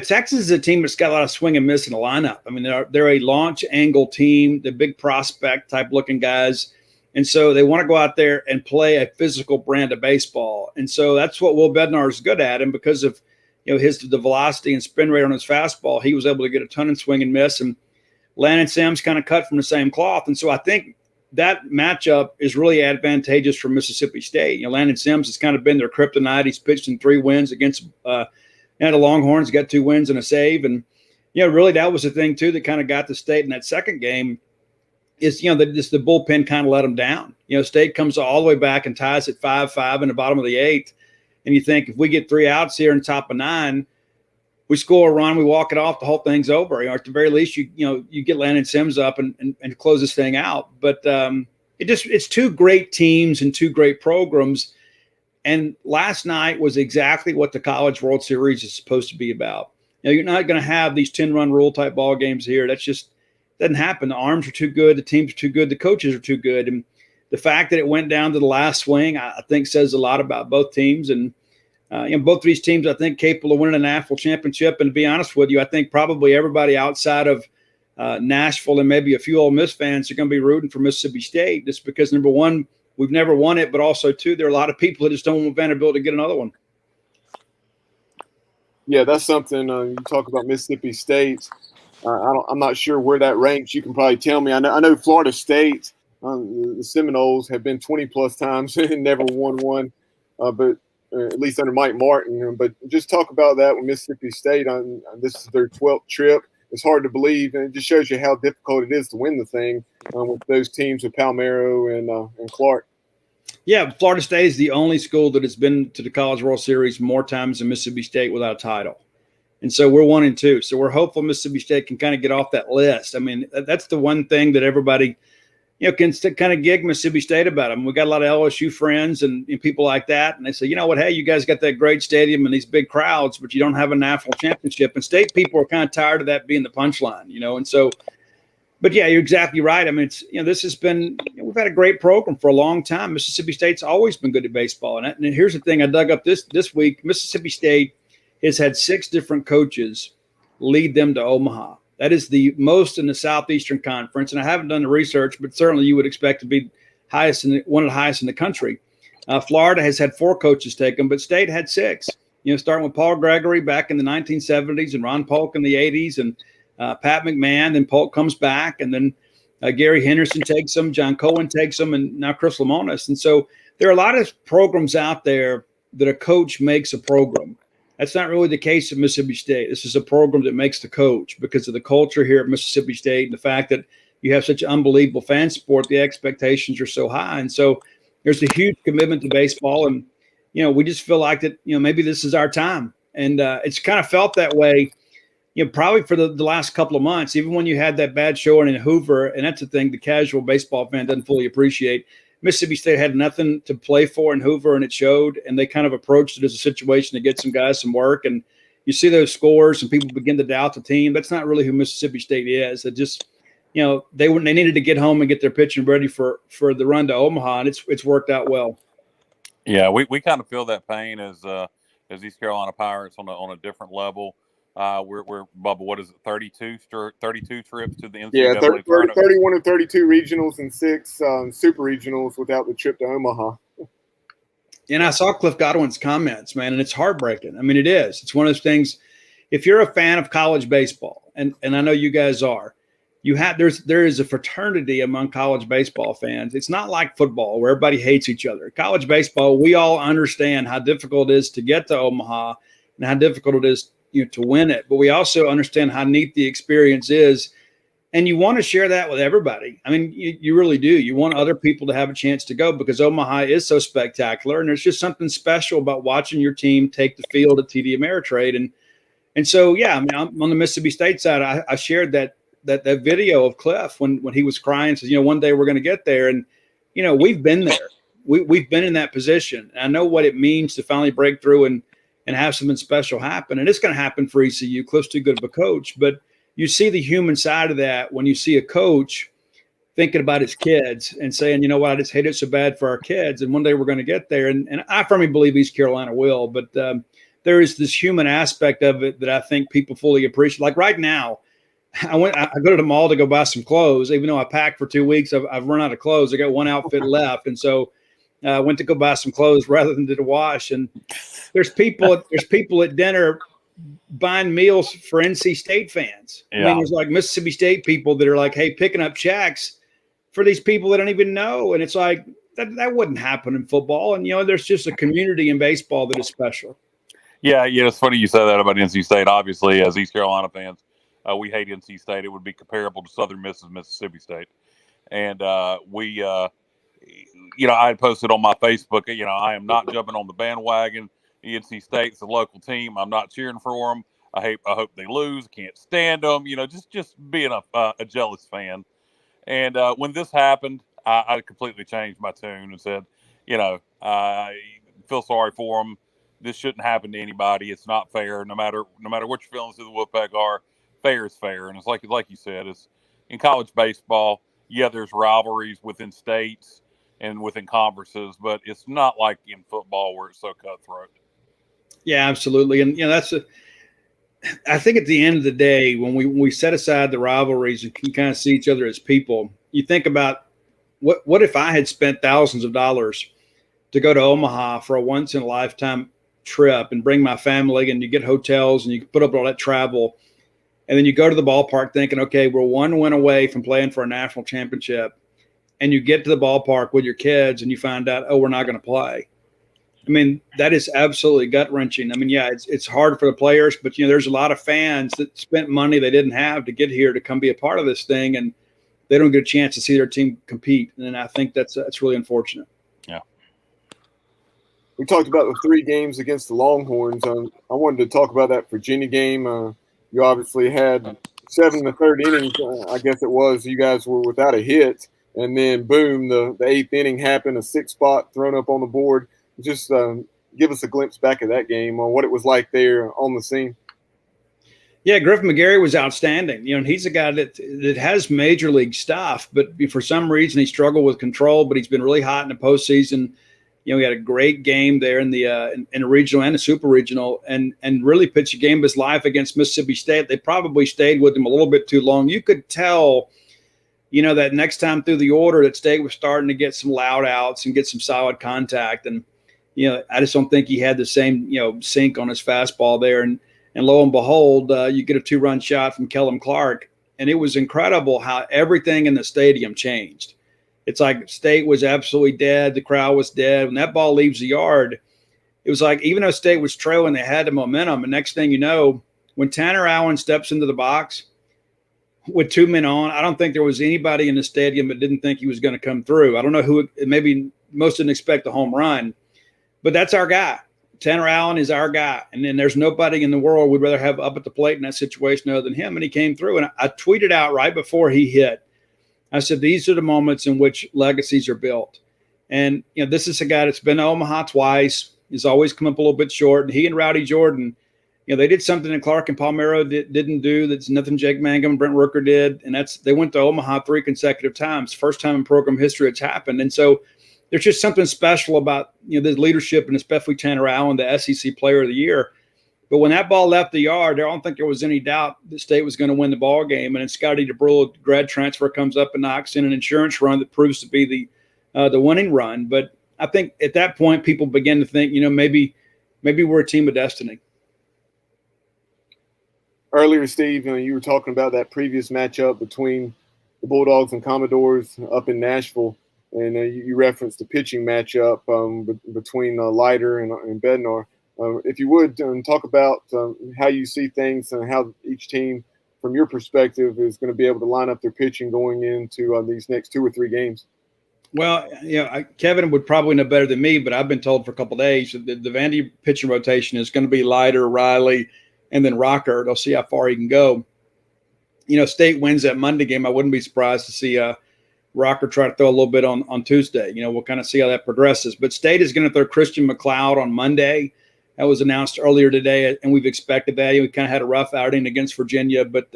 Texas is a team that's got a lot of swing and miss in the lineup. They're a launch angle team, the big prospect type looking guys. And so they want to go out there and play a physical brand of baseball. And so that's what Will Bednar is good at. And because of the velocity and spin rate on his fastball, he was able to get a ton of swing and miss. And Landon Sims kind of cut from the same cloth. And so I think that matchup is really advantageous for Mississippi State. Landon Sims has kind of been their kryptonite. He's pitched in 3 wins against the Longhorns, got 2 wins and a save. And, really that was the thing, too, that kind of got the State in that second game is, the bullpen kind of let them down. State comes all the way back and ties at 5-5 in the bottom of the 8th. And you think if we get 3 outs here in top of 9, we score a run, we walk it off, the whole thing's over. At the very least, you get Landon Sims up and close this thing out. But it's 2 great teams and 2 great programs. And last night was exactly what the College World Series is supposed to be about. You're not going to have these 10-run rule type ball games here. That's just doesn't happen. The arms are too good, the teams are too good, the coaches are too good, and the fact that it went down to the last swing, I think, says a lot about both teams. And both of these teams, I think, capable of winning a national championship. And to be honest with you, I think probably everybody outside of Nashville and maybe a few Ole Miss fans are going to be rooting for Mississippi State, just because, number one, we've never won it, but also, 2, there are a lot of people that just don't want Vanderbilt to get another one. Yeah, that's something you talk about Mississippi State. I'm not sure where that ranks. You can probably tell me. I know Florida State, the Seminoles have been 20-plus times and never won one, but at least under Mike Martin. But just talk about that with Mississippi State. This is their 12th trip. It's hard to believe, and it just shows you how difficult it is to win the thing with those teams with Palmero and Clark. Yeah, Florida State is the only school that has been to the College World Series more times than Mississippi State without a title. And so we're 1-2. So we're hopeful Mississippi State can kind of get off that list. I mean, that's the one thing that everybody, can kind of gig Mississippi State about them. We got a lot of LSU friends and people like that. And they say, hey, you guys got that great stadium and these big crowds, but you don't have a national championship. And state people are kind of tired of that being the punchline, And so, but yeah, you're exactly right. I mean, it's, this has been, we've had a great program for a long time. Mississippi State's always been good at baseball. And here's the thing I dug up this week. Mississippi State has had 6 different coaches lead them to Omaha. That is the most in the Southeastern Conference. And I haven't done the research, but certainly you would expect to be one of the highest in the country. Florida has had 4 coaches take them, but State had 6. Starting with Paul Gregory back in the 1970s and Ron Polk in the 80s and Pat McMahon. Then Polk comes back, and then Gary Henderson takes them, John Cohen takes them, and now Chris Lamonis. And so there are a lot of programs out there that a coach makes a program. That's not really the case at Mississippi State. This is a program that makes the coach because of the culture here at Mississippi State and the fact that you have such an unbelievable fan support. The expectations are so high. And so there's a huge commitment to baseball. And, we just feel like that, maybe this is our time. And it's kind of felt that way, probably for the last couple of months, even when you had that bad showing in Hoover. And that's the thing the casual baseball fan doesn't fully appreciate. Mississippi State had nothing to play for in Hoover, and it showed, and they kind of approached it as a situation to get some guys some work. And you see those scores, and people begin to doubt the team. That's not really who Mississippi State is. It just, they needed to get home and get their pitching ready for the run to Omaha, and it's worked out well. Yeah, we kind of feel that pain as East Carolina Pirates on a different level. We're Bubba, what is it, 32 trips to the NCAA? Yeah, 31 and 32 regionals and 6 super regionals without the trip to Omaha. And I saw Cliff Godwin's comments, man, and it's heartbreaking. I mean, it is. It's one of those things. If you're a fan of college baseball, and I know you guys are, there is a fraternity among college baseball fans. It's not like football where everybody hates each other. College baseball, we all understand how difficult it is to get to Omaha and how difficult it is to win it, but we also understand how neat the experience is, and you want to share that with everybody. I mean, you really do. You want other people to have a chance to go because Omaha is so spectacular, and there's just something special about watching your team take the field at TD Ameritrade. And so, yeah, I mean, I'm on the Mississippi State side. I shared that video of Cliff when he was crying, says, one day we're going to get there, and we've been there. We've been in that position. And I know what it means to finally break through and have something special happen. And it's going to happen for ECU. Cliff's too good of a coach. But you see the human side of that when you see a coach thinking about his kids and saying, I just hate it so bad for our kids. And one day we're going to get there. And I firmly believe East Carolina will. But there is this human aspect of it that I think people fully appreciate. Like right now, I go to the mall to go buy some clothes. Even though I packed for 2 weeks, I've run out of clothes. I got one outfit left. And so I went to go buy some clothes rather than did a wash. And there's people at dinner buying meals for NC State fans. Yeah. I mean, there's like Mississippi State people that are like, hey, picking up checks for these people that don't even know. And it's like, that wouldn't happen in football. And, there's just a community in baseball that is special. Yeah, it's funny you say that about NC State. Obviously, as East Carolina fans, we hate NC State. It would be comparable to Southern Miss's Mississippi State. And I had posted on my Facebook, I am not jumping on the bandwagon. NC State's a local team. I'm not cheering for them. I hope they lose. I can't stand them. Just being a jealous fan. And when this happened, I completely changed my tune and said, I feel sorry for them. This shouldn't happen to anybody. It's not fair. No matter what your feelings of the Wolfpack are, fair is fair. And it's like you said, it's in college baseball. Yeah, there's rivalries within states and within conferences, but it's not like in football where it's so cutthroat. Yeah, absolutely. And I think at the end of the day, when we set aside the rivalries and can kind of see each other as people, you think about what if I had spent thousands of dollars to go to Omaha for a once in a lifetime trip and bring my family, and you get hotels and you put up all that travel, and then you go to the ballpark thinking, okay, we're one win away from playing for a national championship, and you get to the ballpark with your kids and you find out, oh, we're not going to play. I mean, that is absolutely gut-wrenching. I mean, yeah, it's hard for the players, but, there's a lot of fans that spent money they didn't have to get here to come be a part of this thing, and they don't get a chance to see their team compete. And I think that's really unfortunate. Yeah. We talked about the 3 games against the Longhorns. I wanted to talk about that Virginia game. You obviously had 7 in the 3rd inning, I guess it was. You guys were without a hit, and then, boom, the 8th inning happened, a 6th spot thrown up on the board. Just give us a glimpse back of that game on what it was like there on the scene. Yeah, Griff McGarry was outstanding. And he's a guy that has major league stuff, but for some reason he struggled with control. But he's been really hot in the postseason. He had a great game there in the in a regional and a super regional, and really pitched a game of his life against Mississippi State. They probably stayed with him a little bit too long. You could tell, that next time through the order that State was starting to get some loud outs and get some solid contact. And I just don't think he had the same, sink on his fastball there. And lo and behold, you get a 2-run shot from Kellum Clark. And it was incredible how everything in the stadium changed. It's like State was absolutely dead. The crowd was dead. When that ball leaves the yard, it was like, even though State was trailing, they had the momentum. And next thing you know, when Tanner Allen steps into the box with 2 men on, I don't think there was anybody in the stadium that didn't think he was going to come through. I don't know who, maybe most didn't expect a home run. But that's our guy. Tanner Allen is our guy. And then there's nobody in the world we'd rather have up at the plate in that situation other than him. And he came through. And I tweeted out right before he hit, I said, these are the moments in which legacies are built. And, this is a guy that's been to Omaha twice. He's always come up a little bit short. And he and Rowdy Jordan, they did something that Clark and Palmero didn't do. That's nothing Jake Mangum and Brent Rooker did. And they went to Omaha 3 consecutive times. First time in program history it's happened. And so there's just something special about the leadership, and especially Tanner Allen, the SEC Player of the Year. But when that ball left the yard, I don't think there was any doubt that State was going to win the ball game. And then Scotty DeBrule, grad transfer, comes up and knocks in an insurance run that proves to be the winning run. But I think at that point, people begin to think, maybe we're a team of destiny. Earlier, Steve, you were talking about that previous matchup between the Bulldogs and Commodores up in Nashville. And you referenced the pitching matchup between Leiter and Bednar. If you would, talk about how you see things and how each team, from your perspective, is going to be able to line up their pitching going into these next 2 or 3 games. Well, Kevin would probably know better than me, but I've been told for a couple of days that the Vandy pitching rotation is going to be Leiter, Riley, and then Rocker. They'll see how far he can go. State wins that Monday game. I wouldn't be surprised to see Rocker try to throw a little bit on Tuesday. We'll kind of see how that progresses. But State is going to throw Christian McLeod on Monday. That was announced earlier today, and we've expected that. We kind of had a rough outing against Virginia, but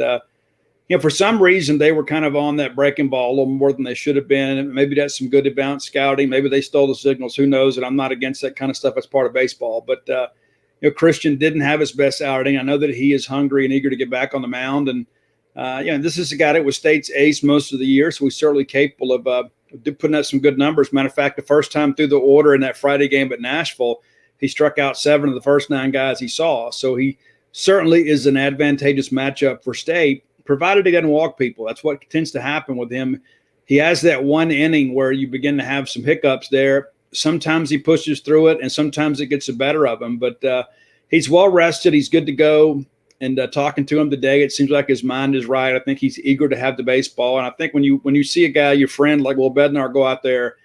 for some reason they were kind of on that breaking ball a little more than they should have been. And maybe that's some good advanced scouting. Maybe they stole the signals. Who knows? And I'm not against that kind of stuff as part of baseball. But Christian didn't have his best outing. I know that he is hungry and eager to get back on the mound, and this is a guy that was State's ace most of the year, so he's certainly capable of putting out some good numbers. Matter of fact, the first time through the order in that Friday game at Nashville, he struck out 7 of the first 9 guys he saw. So he certainly is an advantageous matchup for State, provided he doesn't walk people. That's what tends to happen with him. He has that one inning where you begin to have some hiccups there. Sometimes he pushes through it, and sometimes it gets the better of him. But he's well rested. He's good to go. And talking to him today, it seems like his mind is right. I think he's eager to have the baseball. And I think when you see a guy, your friend like Will Bednar, go out there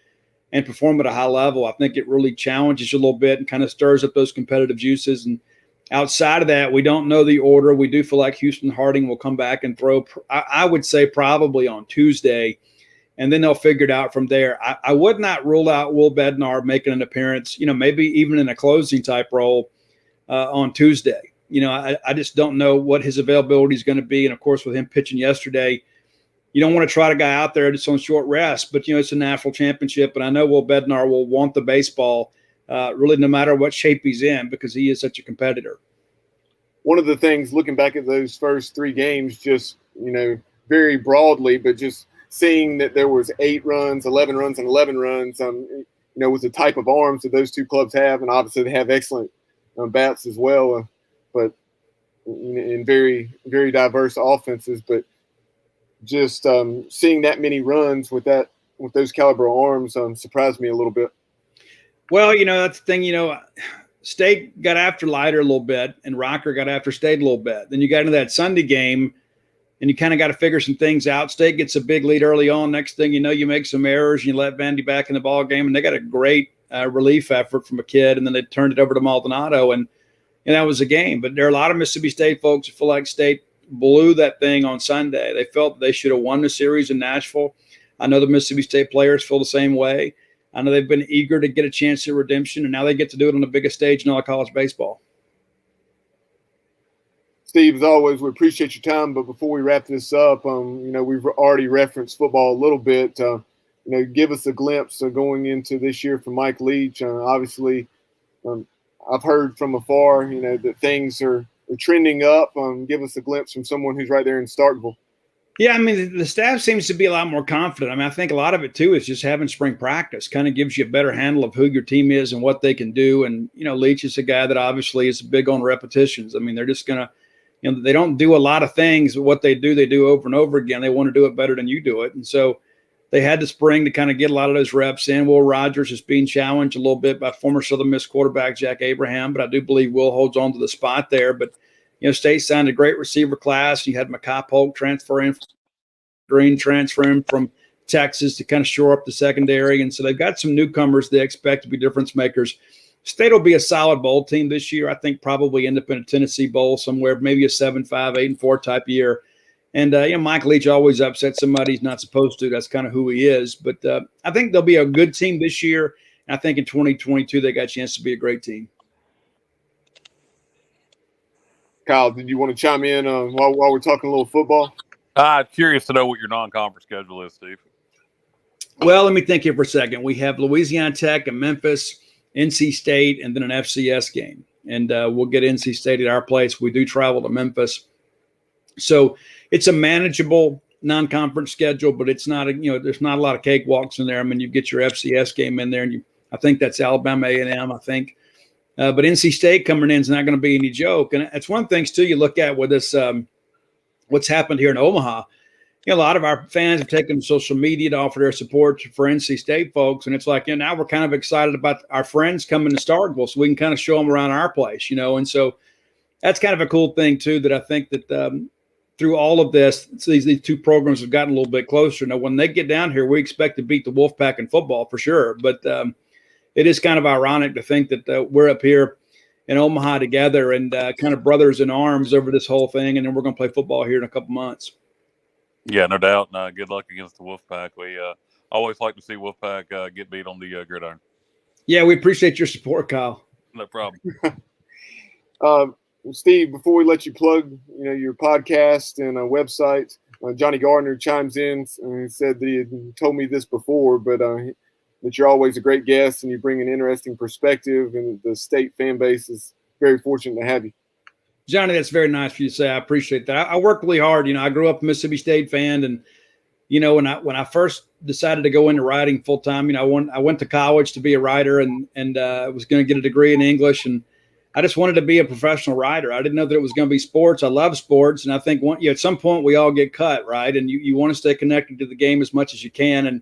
and perform at a high level. I think it really challenges you a little bit and kind of stirs up those competitive juices. And outside of that, we don't know the order. We do feel like Houston Harding will come back and throw, I would say probably on Tuesday, and then they'll figure it out from there. I would not rule out Will Bednar making an appearance, maybe even in a closing type role on Tuesday. I just don't know what his availability is going to be. And, of course, with him pitching yesterday, you don't want to try a guy out there just on short rest. But, it's a national championship, and I know Will Bednar will want the baseball really no matter what shape he's in because he is such a competitor. One of the things, looking back at those first 3 games, just, very broadly, but just seeing that there was 8 runs, 11 runs, and 11 runs, with the type of arms that those two clubs have, and obviously they have excellent bats as well, but in very, very diverse offenses. But just seeing that many runs with those caliber arms surprised me a little bit. Well, that's the thing. State got after Leiter a little bit, and Rocker got after State a little bit. Then you got into that Sunday game, and you kind of got to figure some things out. State gets a big lead early on. Next thing you know, you make some errors, and you let Vandy back in the ball game, and they got a great relief effort from a kid, and then they turned it over to Maldonado, and that was a game. But there are a lot of Mississippi State folks who feel like State blew that thing on Sunday. They felt they should have won the series in Nashville. I know the Mississippi State players feel the same way. I know they've been eager to get a chance at redemption, and now they get to do it on the biggest stage in all of college baseball. Steve, as always, we appreciate your time. But before we wrap this up, we've already referenced football a little bit. Give us a glimpse of going into this year for Mike Leach. Obviously, I've heard from afar, that things are trending up. Give us a glimpse from someone who's right there in Starkville. Yeah, I mean, the staff seems to be a lot more confident. I mean, I think a lot of it, too, is just having spring practice. Kind of gives you a better handle of who your team is and what they can do. And, Leach is a guy that obviously is big on repetitions. I mean, they're just going to, they don't do a lot of things. But what they do over and over again. They want to do it better than you do it. And so they had the spring to kind of get a lot of those reps in. Will Rogers is being challenged a little bit by former Southern Miss quarterback Jack Abraham, but I do believe Will holds on to the spot there. But, State signed a great receiver class. You had Makai Polk transfer in, Green transfer in from Texas to kind of shore up the secondary. And so they've got some newcomers they expect to be difference makers. State will be a solid bowl team this year. I think probably Independent Tennessee Bowl somewhere, maybe a 7-5, 8-4 type year. And, Mike Leach always upsets somebody he's not supposed to. That's kind of who he is. But I think they'll be a good team this year. And I think in 2022 they got a chance to be a great team. Kyle, did you want to chime in while we're talking a little football? I'm curious to know what your non-conference schedule is, Steve. Well, let me think here for a second. We have Louisiana Tech and Memphis, NC State, and then an FCS game. And we'll get NC State at our place. We do travel to Memphis. So it's a manageable non-conference schedule, but it's not, there's not a lot of cakewalks in there. I mean, you get your FCS game in there, and I think that's Alabama A&M, I think. But NC State coming in is not going to be any joke. And it's one of the things, too, you look at with this what's happened here in Omaha. A lot of our fans have taken to social media to offer their support for NC State folks. And it's like, now we're kind of excited about our friends coming to Starkville so we can kind of show them around our place, And so that's kind of a cool thing, too, that I think that through all of this, these two programs have gotten a little bit closer. Now, when they get down here, we expect to beat the Wolfpack in football for sure. But it is kind of ironic to think that we're up here in Omaha together and kind of brothers in arms over this whole thing. And then we're going to play football here in a couple months. Yeah, no doubt. Good luck against the Wolfpack. We always like to see Wolfpack get beat on the gridiron. Yeah, we appreciate your support, Kyle. No problem. Steve, before we let you plug, your podcast and website, Johnny Gardner chimes in and said that he had told me this before, but that you're always a great guest and you bring an interesting perspective, and the State fan base is very fortunate to have you. Johnny, that's very nice for you to say. I appreciate that. I work really hard. I grew up a Mississippi State fan, and when I first decided to go into writing full time, I went to college to be a writer, and was going to get a degree in English, and I just wanted to be a professional writer. I didn't know that it was going to be sports. I love sports, and I think at some point we all get cut, right? And you want to stay connected to the game as much as you can,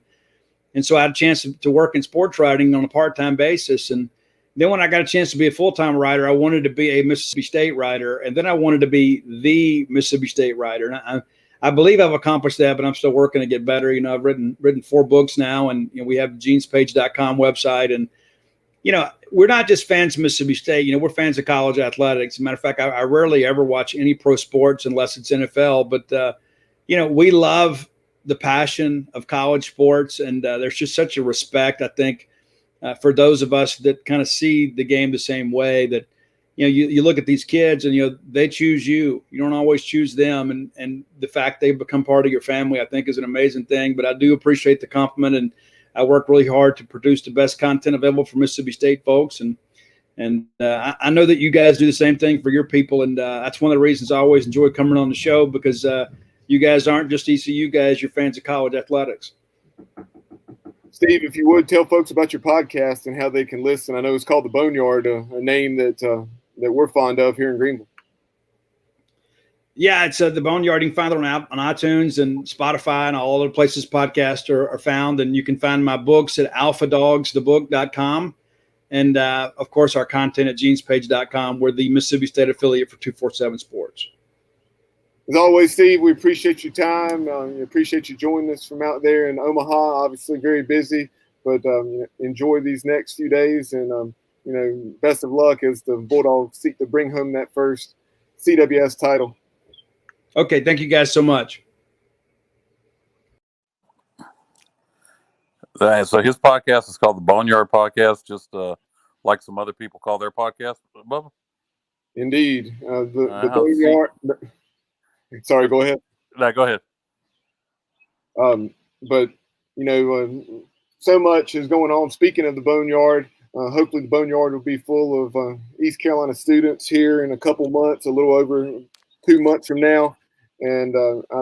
and so I had a chance to work in sports writing on a part-time basis. And then when I got a chance to be a full-time writer, I wanted to be a Mississippi State writer. And then I wanted to be the Mississippi State writer. And I believe I've accomplished that, but I'm still working to get better. I've written 4 books now, and we have the genespage.com website. And, we're not just fans of Mississippi State. We're fans of college athletics. As a matter of fact, I rarely ever watch any pro sports unless it's NFL. But, we love the passion of college sports, and there's just such a respect, I think, for those of us that kind of see the game the same way, that you look at these kids and they choose you. You don't always choose them, and the fact they've become part of your family, I think, is an amazing thing. But I do appreciate the compliment, and I work really hard to produce the best content available for Mississippi State folks, and I know that you guys do the same thing for your people, and that's one of the reasons I always enjoy coming on the show, because you guys aren't just ECU guys; you're fans of college athletics. Steve, if you would tell folks about your podcast and how they can listen. I know it's called The Boneyard, a name that we're fond of here in Greenville. Yeah, it's The Boneyard. You can find it on iTunes and Spotify and all other places podcasts are found. And you can find my books at alphadogsthebook.com. And, of course, our content at genespage.com. We're the Mississippi State affiliate for 247 Sports. As always, Steve, we appreciate your time. We appreciate you joining us from out there in Omaha. Obviously very busy, but enjoy these next few days. And, best of luck as the Bulldogs seek to bring home that first CWS title. Okay, thank you guys so much. So his podcast is called The Boneyard Podcast, just like some other people call their podcast, Bubba? Indeed. The Boneyard – sorry, go ahead. No, go ahead. But, so much is going on. Speaking of the Boneyard, hopefully the Boneyard will be full of East Carolina students here in a couple months, a little over 2 months from now. And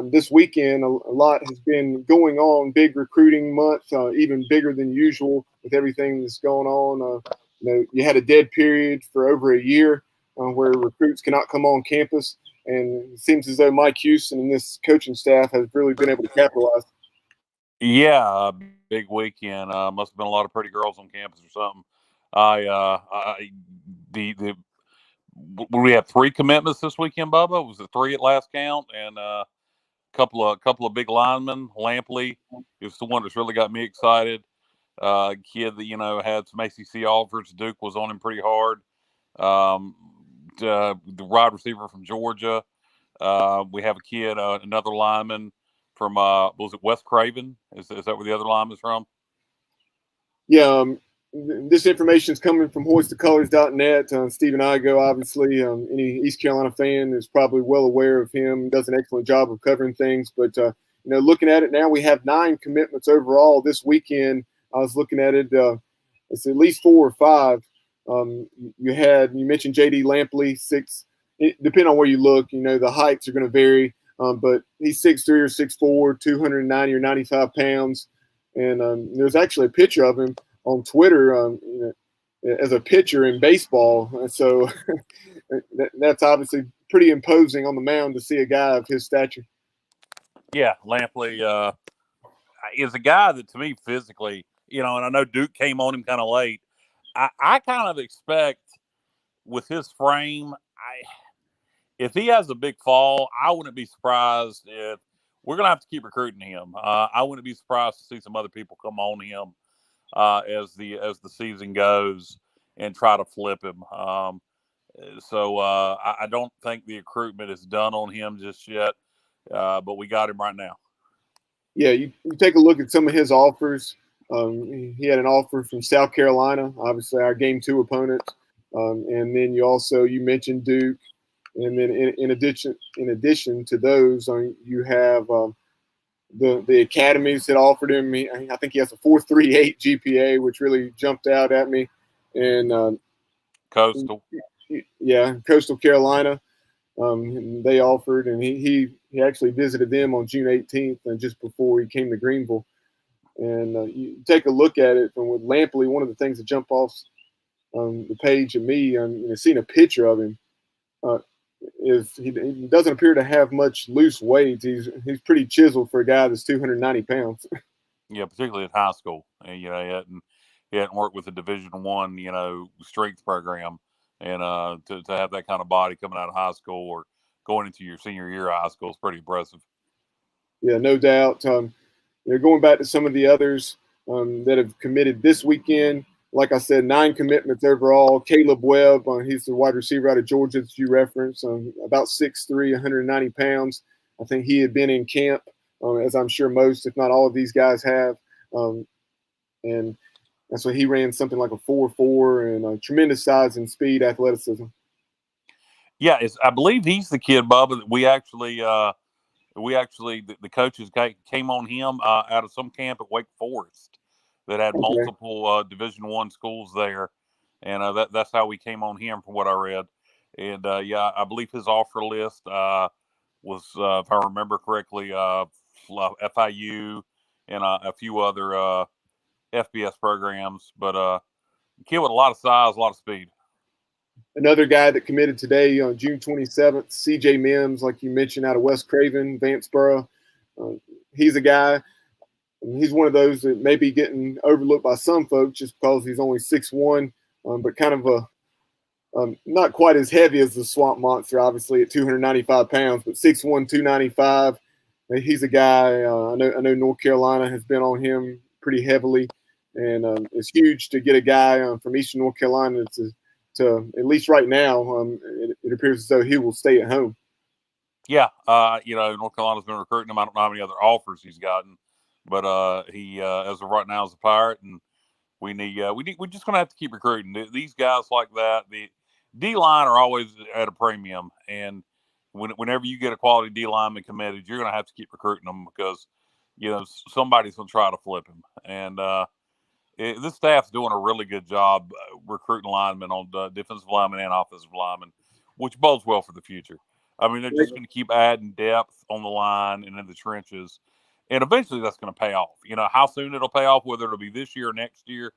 this weekend, a lot has been going on. Big recruiting month, even bigger than usual with everything that's going on. You had a dead period for over a year where recruits cannot come on campus. And it seems as though Mike Houston and this coaching staff has really been able to capitalize. Yeah, big weekend. Must have been a lot of pretty girls on campus or something. We had 3 commitments this weekend, Bubba. Was it 3 at last count? And a couple of big linemen. Lampley is the one that's really got me excited. Kid that had some ACC offers. Duke was on him pretty hard. The wide receiver from Georgia. We have a kid, another lineman from was it West Craven? Is that where the other lineman's from? Yeah, this information is coming from hoistthecolors.net. Stephen Igo, obviously, any East Carolina fan is probably well aware of him. Does an excellent job of covering things. But looking at it now, we have 9 commitments overall this weekend. I was looking at it. It's at least 4 or 5. You mentioned J.D. Lampley, 6. Depending on where you look, the heights are going to vary. But he's 6'3" or 6'4", 290 or 95 pounds. And there's actually a picture of him on Twitter as a pitcher in baseball. And so that's obviously pretty imposing on the mound to see a guy of his stature. Yeah, Lampley is a guy that, to me, physically, and I know Duke came on him kind of late. I kind of expect with his frame, if he has a big fall, I wouldn't be surprised if we're going to have to keep recruiting him. I wouldn't be surprised to see some other people come on him as the season goes and try to flip him. So I don't think the recruitment is done on him just yet, but we got him right now. Yeah, you take a look at some of his offers. He had an offer from South Carolina, obviously our Game 2 opponent, and then you mentioned Duke, and then in addition to those, you have the academies that offered him. I think he has a 4.38 GPA, which really jumped out at me, and Coastal. Yeah, Coastal Carolina. They offered, and he actually visited them on June 18th, and just before he came to Greenville. And you take a look at it from with Lampley. One of the things that jump off the page at me, seeing a picture of him, is he doesn't appear to have much loose weight. He's pretty chiseled for a guy that's 290 pounds. Yeah, particularly at high school. And, he hadn't worked with a Division I, strength program, and to have that kind of body coming out of high school or going into your senior year of high school is pretty impressive. Yeah, no doubt. Going back to some of the others that have committed this weekend, like I said, 9 commitments overall. Caleb Webb, he's the wide receiver out of Georgia that you referenced, about 6'3", 190 pounds. I think he had been in camp, as I'm sure most, if not all of these guys have. And that's why he ran something like a 4.4 and tremendous size and speed, athleticism. Yeah, I believe he's the kid, Bubba, that we actually the coaches came on him out of some camp at Wake Forest that had multiple Division I schools there, and that's how we came on him from what I read. And yeah, I believe his offer list was, if I remember correctly, FIU and a few other FBS programs, but a kid with a lot of size, a lot of speed. Another guy that committed today on June 27th, CJ Mims, like you mentioned, out of West Craven, Vanceboro. He's a guy, he's one of those that may be getting overlooked by some folks just because he's only 6'1", but kind of not quite as heavy as the Swamp Monster, obviously, at 295 pounds, but 6'1", 295. He's a guy, I know North Carolina has been on him pretty heavily, and it's huge to get a guy from Eastern North Carolina to at least right now, it appears as though he will stay at home. Yeah, North Carolina's been recruiting him. I don't know how many other offers he's gotten, but he, as of right now, is a Pirate, and we're just going to have to keep recruiting these guys like that. The D line are always at a premium, and whenever you get a quality D lineman committed, you're going to have to keep recruiting them because somebody's going to try to flip him, and this staff's doing a really good job recruiting linemen on defensive linemen and offensive linemen, which bodes well for the future. I mean, they're just going to keep adding depth on the line and in the trenches, and eventually that's going to pay off. How soon it'll pay off, whether it'll be this year or next year,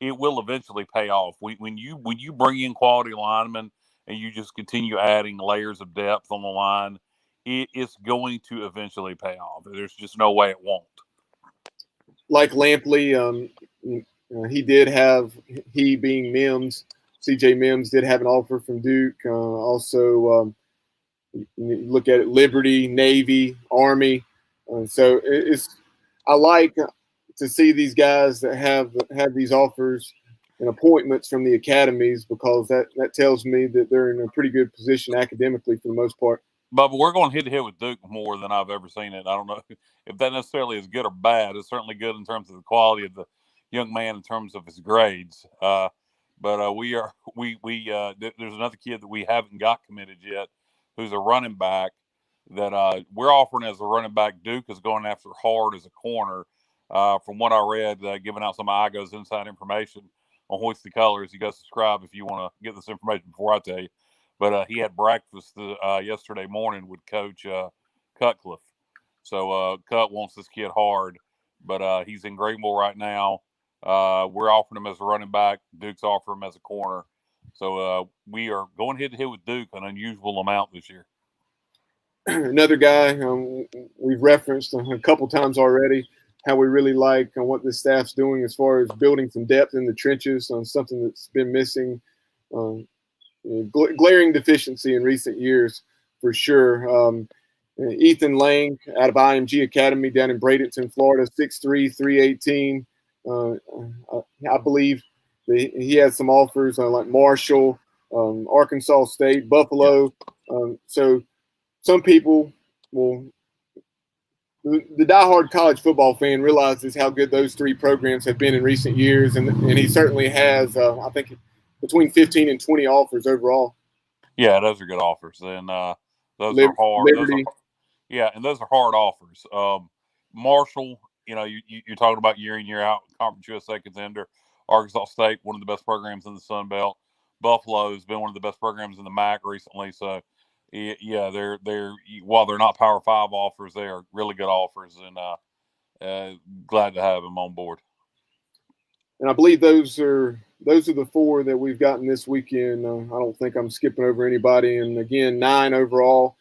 it will eventually pay off. When you bring in quality linemen and you just continue adding layers of depth on the line, it's going to eventually pay off. There's just no way it won't. Like Lampley, he being Mims, CJ Mims did have an offer from Duke. Also, you look at it, Liberty, Navy, Army. So I like to see these guys that have these offers and appointments from the academies because that tells me that they're in a pretty good position academically for the most part. Bubba, we're going head to head with Duke more than I've ever seen it. I don't know if that necessarily is good or bad. It's certainly good in terms of the quality of the young man in terms of his grades. But there's another kid that we haven't got committed yet, who's a running back that we're offering as a running back. Duke is going after hard as a corner. From what I read, giving out some of IGO's inside information on Hoist the Colors. You go subscribe if you want to get this information before I tell you. But he had breakfast yesterday morning with Coach Cutcliffe. So Cut wants this kid hard, but he's in Greenville right now. We're offering him as a running back. Duke's offering him as a corner. So we are going head-to-head with Duke, an unusual amount this year. Another guy we've referenced a couple times already, how we really like what the staff's doing as far as building some depth in the trenches on something that's been missing. Glaring deficiency in recent years, for sure. Ethan Lang out of IMG Academy down in Bradenton, Florida, 6'3", 318. I believe he has some offers like Marshall, Arkansas State, Buffalo. So some people the diehard college football fan realizes how good those 3 programs have been in recent years, and he certainly has, I think, between 15 and 20 offers overall. Yeah, those are good offers, and those are hard. Liberty. And those are hard offers. Marshall, you're talking about year in, year out, Conference USA contender. Arkansas State, one of the best programs in the Sun Belt. Buffalo has been one of the best programs in the MAC recently. So, yeah, they're while they're not Power 5 offers, they are really good offers, and glad to have them on board. And I believe those are the 4 that we've gotten this weekend. I don't think I'm skipping over anybody. And again, 9 overall.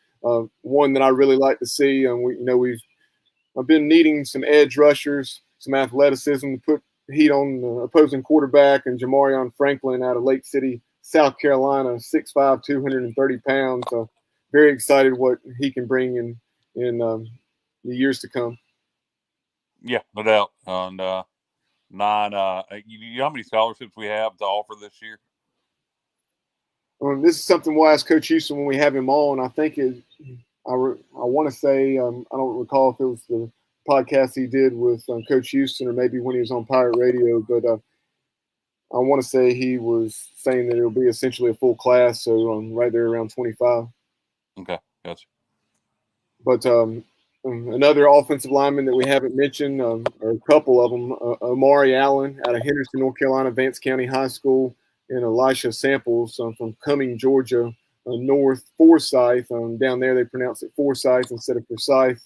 One that I really like to see. I've been needing some edge rushers, some athleticism to put heat on the opposing quarterback, and Jamarion Franklin out of Lake City, South Carolina, 6'5", 230 pounds. Very excited what he can bring in the years to come. Yeah, no doubt. And 9, you know how many scholarships we have to offer this year? This is something we'll ask Coach Houston when we have him on. I think I want to say, I don't recall if it was the podcast he did with Coach Houston or maybe when he was on Pirate Radio, but I want to say he was saying that it'll be essentially a full class, so right there around 25. Okay, gotcha. But another offensive lineman that we haven't mentioned, or a couple of them, Amari Allen out of Henderson, North Carolina, Vance County High School, and Elisha Samples from Cumming, Georgia, North Forsyth. Down there they pronounce it Forsyth instead of Forsyth,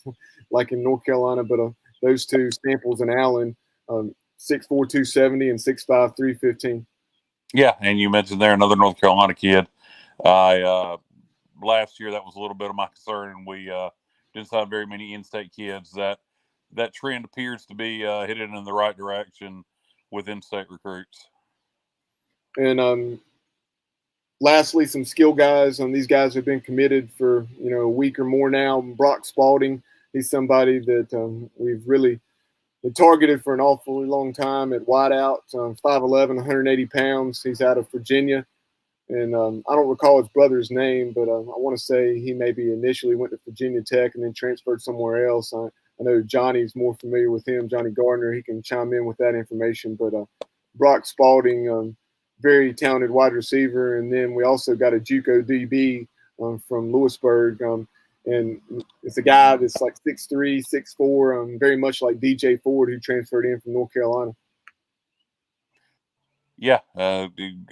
like in North Carolina. But those two, Samples and Allen, 6'4", 270 and 6'5", 315. Yeah, and you mentioned there another North Carolina kid. Last year that was a little bit of my concern, and we didn't have very many in-state kids. That trend appears to be headed in the right direction with in-state recruits. And lastly, some skill guys. These guys have been committed for a week or more now. Brock Spalding, he's somebody that we've really targeted for an awfully long time at wideout. 5'11", 180 pounds. He's out of Virginia. And I don't recall his brother's name, but I want to say he maybe initially went to Virginia Tech and then transferred somewhere else. I know Johnny's more familiar with him, Johnny Gardner. He can chime in with that information. But Brock Spalding, very talented wide receiver. And then we also got a JUCO DB from Lewisburg. And it's a guy that's like 6'3", 6'4", very much like DJ Ford, who transferred in from North Carolina. Yeah,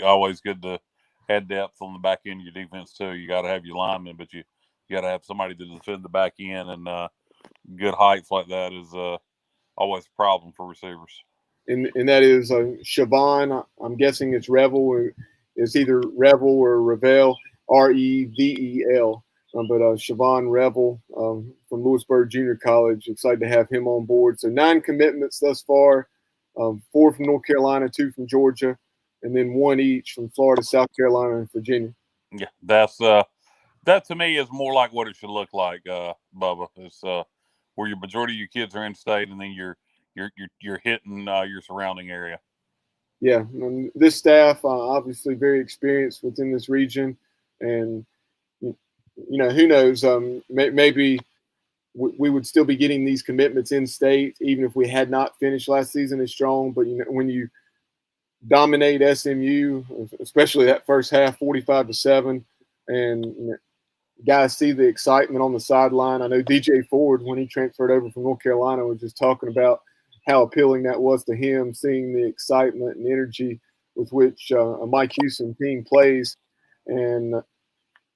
always good to have depth on the back end of your defense too. You got to have your linemen, but you got to have somebody to defend the back end, and good heights like that is always a problem for receivers. And that is Siobhan. I'm guessing it's Revel. It's either Revel or Revel, Revel. But Siobhan Revel from Lewisburg Junior College. Excited to have him on board. So 9 commitments thus far, 4 from North Carolina, 2 from Georgia, and then 1 each from Florida, South Carolina, and Virginia. Yeah, that's that to me is more like what it should look like, Bubba. It's where your majority of your kids are in state, and then you're hitting your surrounding area. Yeah, and this staff obviously very experienced within this region, and who knows? Maybe we would still be getting these commitments in state, even if we had not finished last season as strong. But when you dominate SMU, especially that first half, 45-7, and guys see the excitement on the sideline. I know DJ Ford, when he transferred over from North Carolina, was just talking about how appealing that was to him, seeing the excitement and energy with which a Mike Houston team plays, and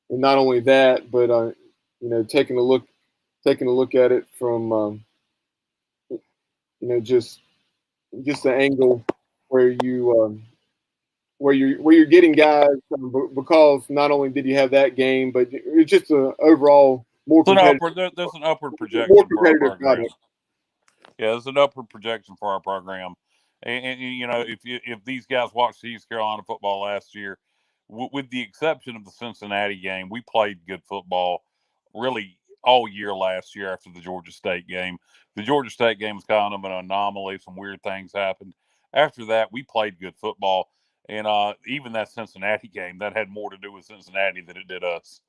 not only that, but taking a look at it from just the angle where you're getting guys because not only did you have that game, but it's just an overall more competitive. There's an upward projection for our program. Yeah, there's an upward projection for our program, and if these guys watched East Carolina football last year, with the exception of the Cincinnati game, we played good football really all year last year after the Georgia State game. The Georgia State game was kind of an anomaly. Some weird things happened. After that, we played good football. And even that Cincinnati game, that had more to do with Cincinnati than it did us.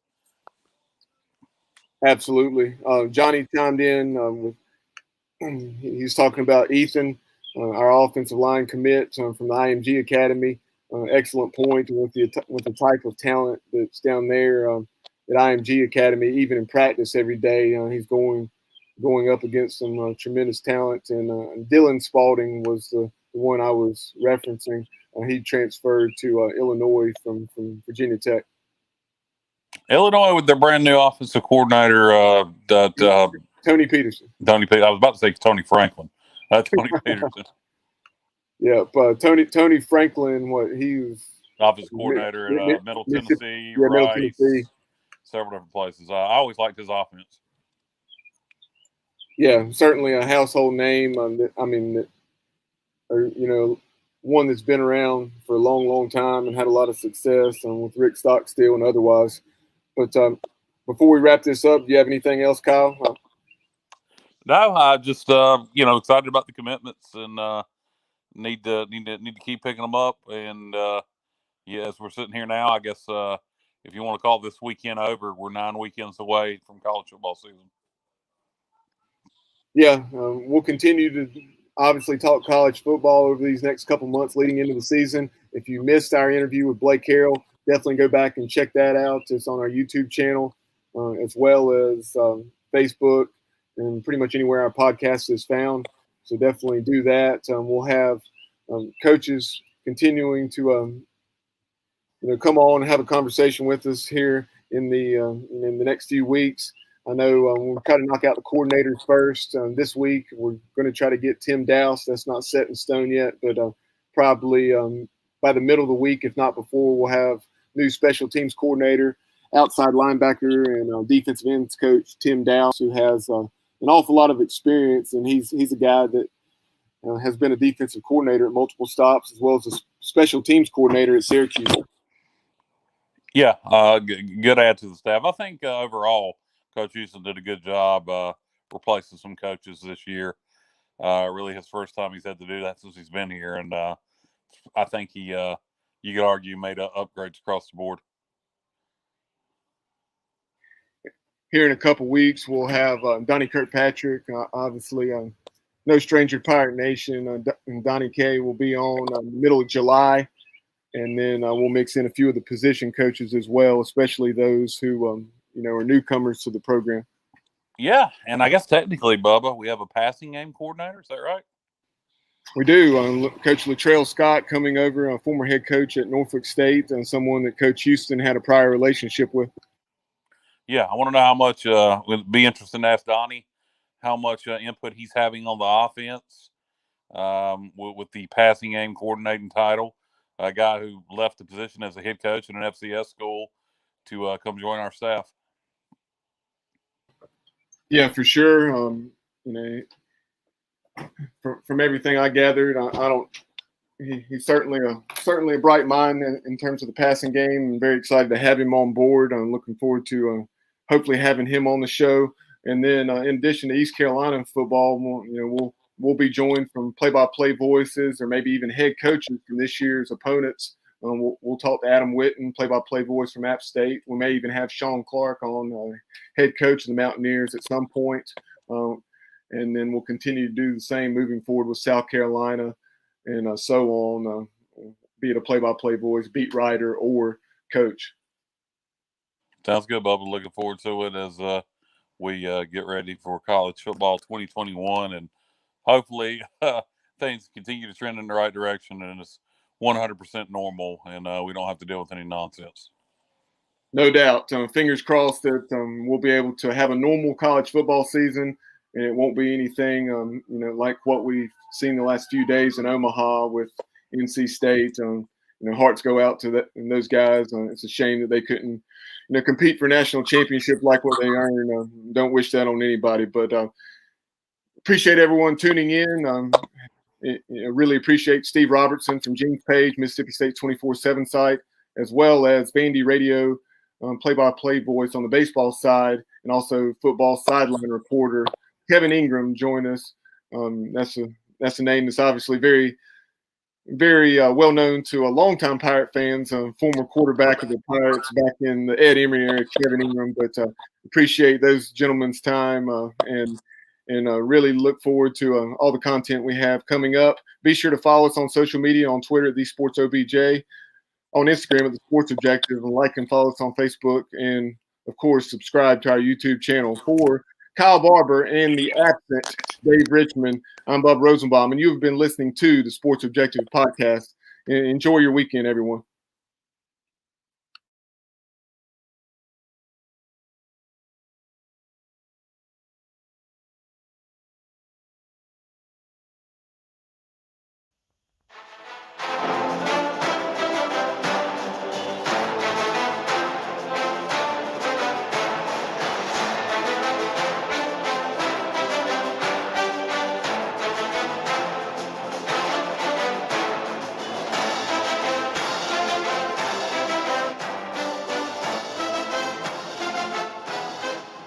Absolutely. Johnny chimed in. He's talking about Ethan, our offensive line commit from the IMG Academy. Excellent point with the type of talent that's down there at IMG Academy. Even in practice every day, he's going up against some tremendous talent. And Dylan Spalding was the one I was referencing. He transferred to Illinois from Virginia Tech. Illinois with their brand new offensive coordinator, Tony Peterson. I was about to say Tony Franklin. Tony Peterson. Yeah, but Tony Franklin, he was offensive coordinator at Middle Tennessee, Rice, Tennessee. Several different places. I always liked his offense. Yeah, certainly a household name. One that's been around for a long, long time and had a lot of success with Rick Stockstill and otherwise. But before we wrap this up, do you have anything else, Kyle? No, I just excited about the commitments and need to keep picking them up. And as we're sitting here now, I guess if you want to call this weekend over, we're 9 weekends away from college football season. Yeah, we'll continue to obviously talk college football over these next couple months leading into the season. If you missed our interview with Blake Harrell, definitely go back and check that out. It's on our YouTube channel as well as Facebook and pretty much anywhere our podcast is found. So definitely do that. We'll have coaches continuing to come on and have a conversation with us here in the next few weeks. I know we'll try to knock out the coordinators first. This week, we're going to try to get Tim Dowse. That's not set in stone yet, but probably by the middle of the week, if not before, we'll have new special teams coordinator, outside linebacker, and defensive ends coach Tim Dowse, who has an awful lot of experience, and he's a guy that has been a defensive coordinator at multiple stops, as well as a special teams coordinator at Syracuse. Yeah, good add to the staff. I think overall, Coach Houston did a good job replacing some coaches this year. Really his first time he's had to do that since he's been here. And I think he, you could argue, made upgrades across the board. Here in a couple weeks, we'll have Donnie Kirkpatrick, obviously no stranger to Pirate Nation. And Donnie K will be on the middle of July. And then we'll mix in a few of the position coaches as well, especially those who are newcomers to the program. Yeah, and I guess technically, Bubba, we have a passing game coordinator. Is that right? We do. Coach Latrell Scott coming over, a former head coach at Norfolk State, and someone that Coach Houston had a prior relationship with. Yeah, I want to know how much. It'd be interesting to ask Donnie how much input he's having on the offense with the passing game coordinating title. A guy who left the position as a head coach in an FCS school to come join our staff. Yeah, for sure. From everything I gathered, he's certainly a bright mind in terms of the passing game. I'm very excited to have him on board. I'm looking forward to hopefully having him on the show. And then in addition to East Carolina football, we'll be joined from play-by-play voices or maybe even head coaches from this year's opponents. We'll talk to Adam Witten, play-by-play voice from App State. We may even have Sean Clark on, head coach of the Mountaineers at some point. And then we'll continue to do the same moving forward with South Carolina and so on, be it a play-by-play voice, beat writer, or coach. Sounds good, Bubba. Looking forward to it as we get ready for college football 2021. And hopefully things continue to trend in the right direction and it's 100% normal and we don't have to deal with any nonsense. No doubt. Fingers crossed that we'll be able to have a normal college football season and it won't be anything, like what we've seen the last few days in Omaha with NC State. Hearts go out to those guys. It's a shame that they couldn't, compete for national championship like what they earned. Don't wish that on anybody, but appreciate everyone tuning in. Really appreciate Steve Robertson from James Page, Mississippi State 24/7 site, as well as Vandy Radio play-by-play voice on the baseball side, and also football sideline reporter Kevin Ingram joined us. That's a name that's obviously very, very well known to a longtime Pirate fans. Former quarterback of the Pirates back in the Ed Emory era, Kevin Ingram. But appreciate those gentlemen's time and really look forward to all the content we have coming up. Be sure to follow us on social media, on Twitter at TheSportsOBJ, on Instagram at The Sports Objective, and like and follow us on Facebook. And, of course, subscribe to our YouTube channel. For Kyle Barber and the absent Dave Richmond, I'm Bubba Rosenbaum, and you have been listening to the Sports Objective podcast. Enjoy your weekend, everyone.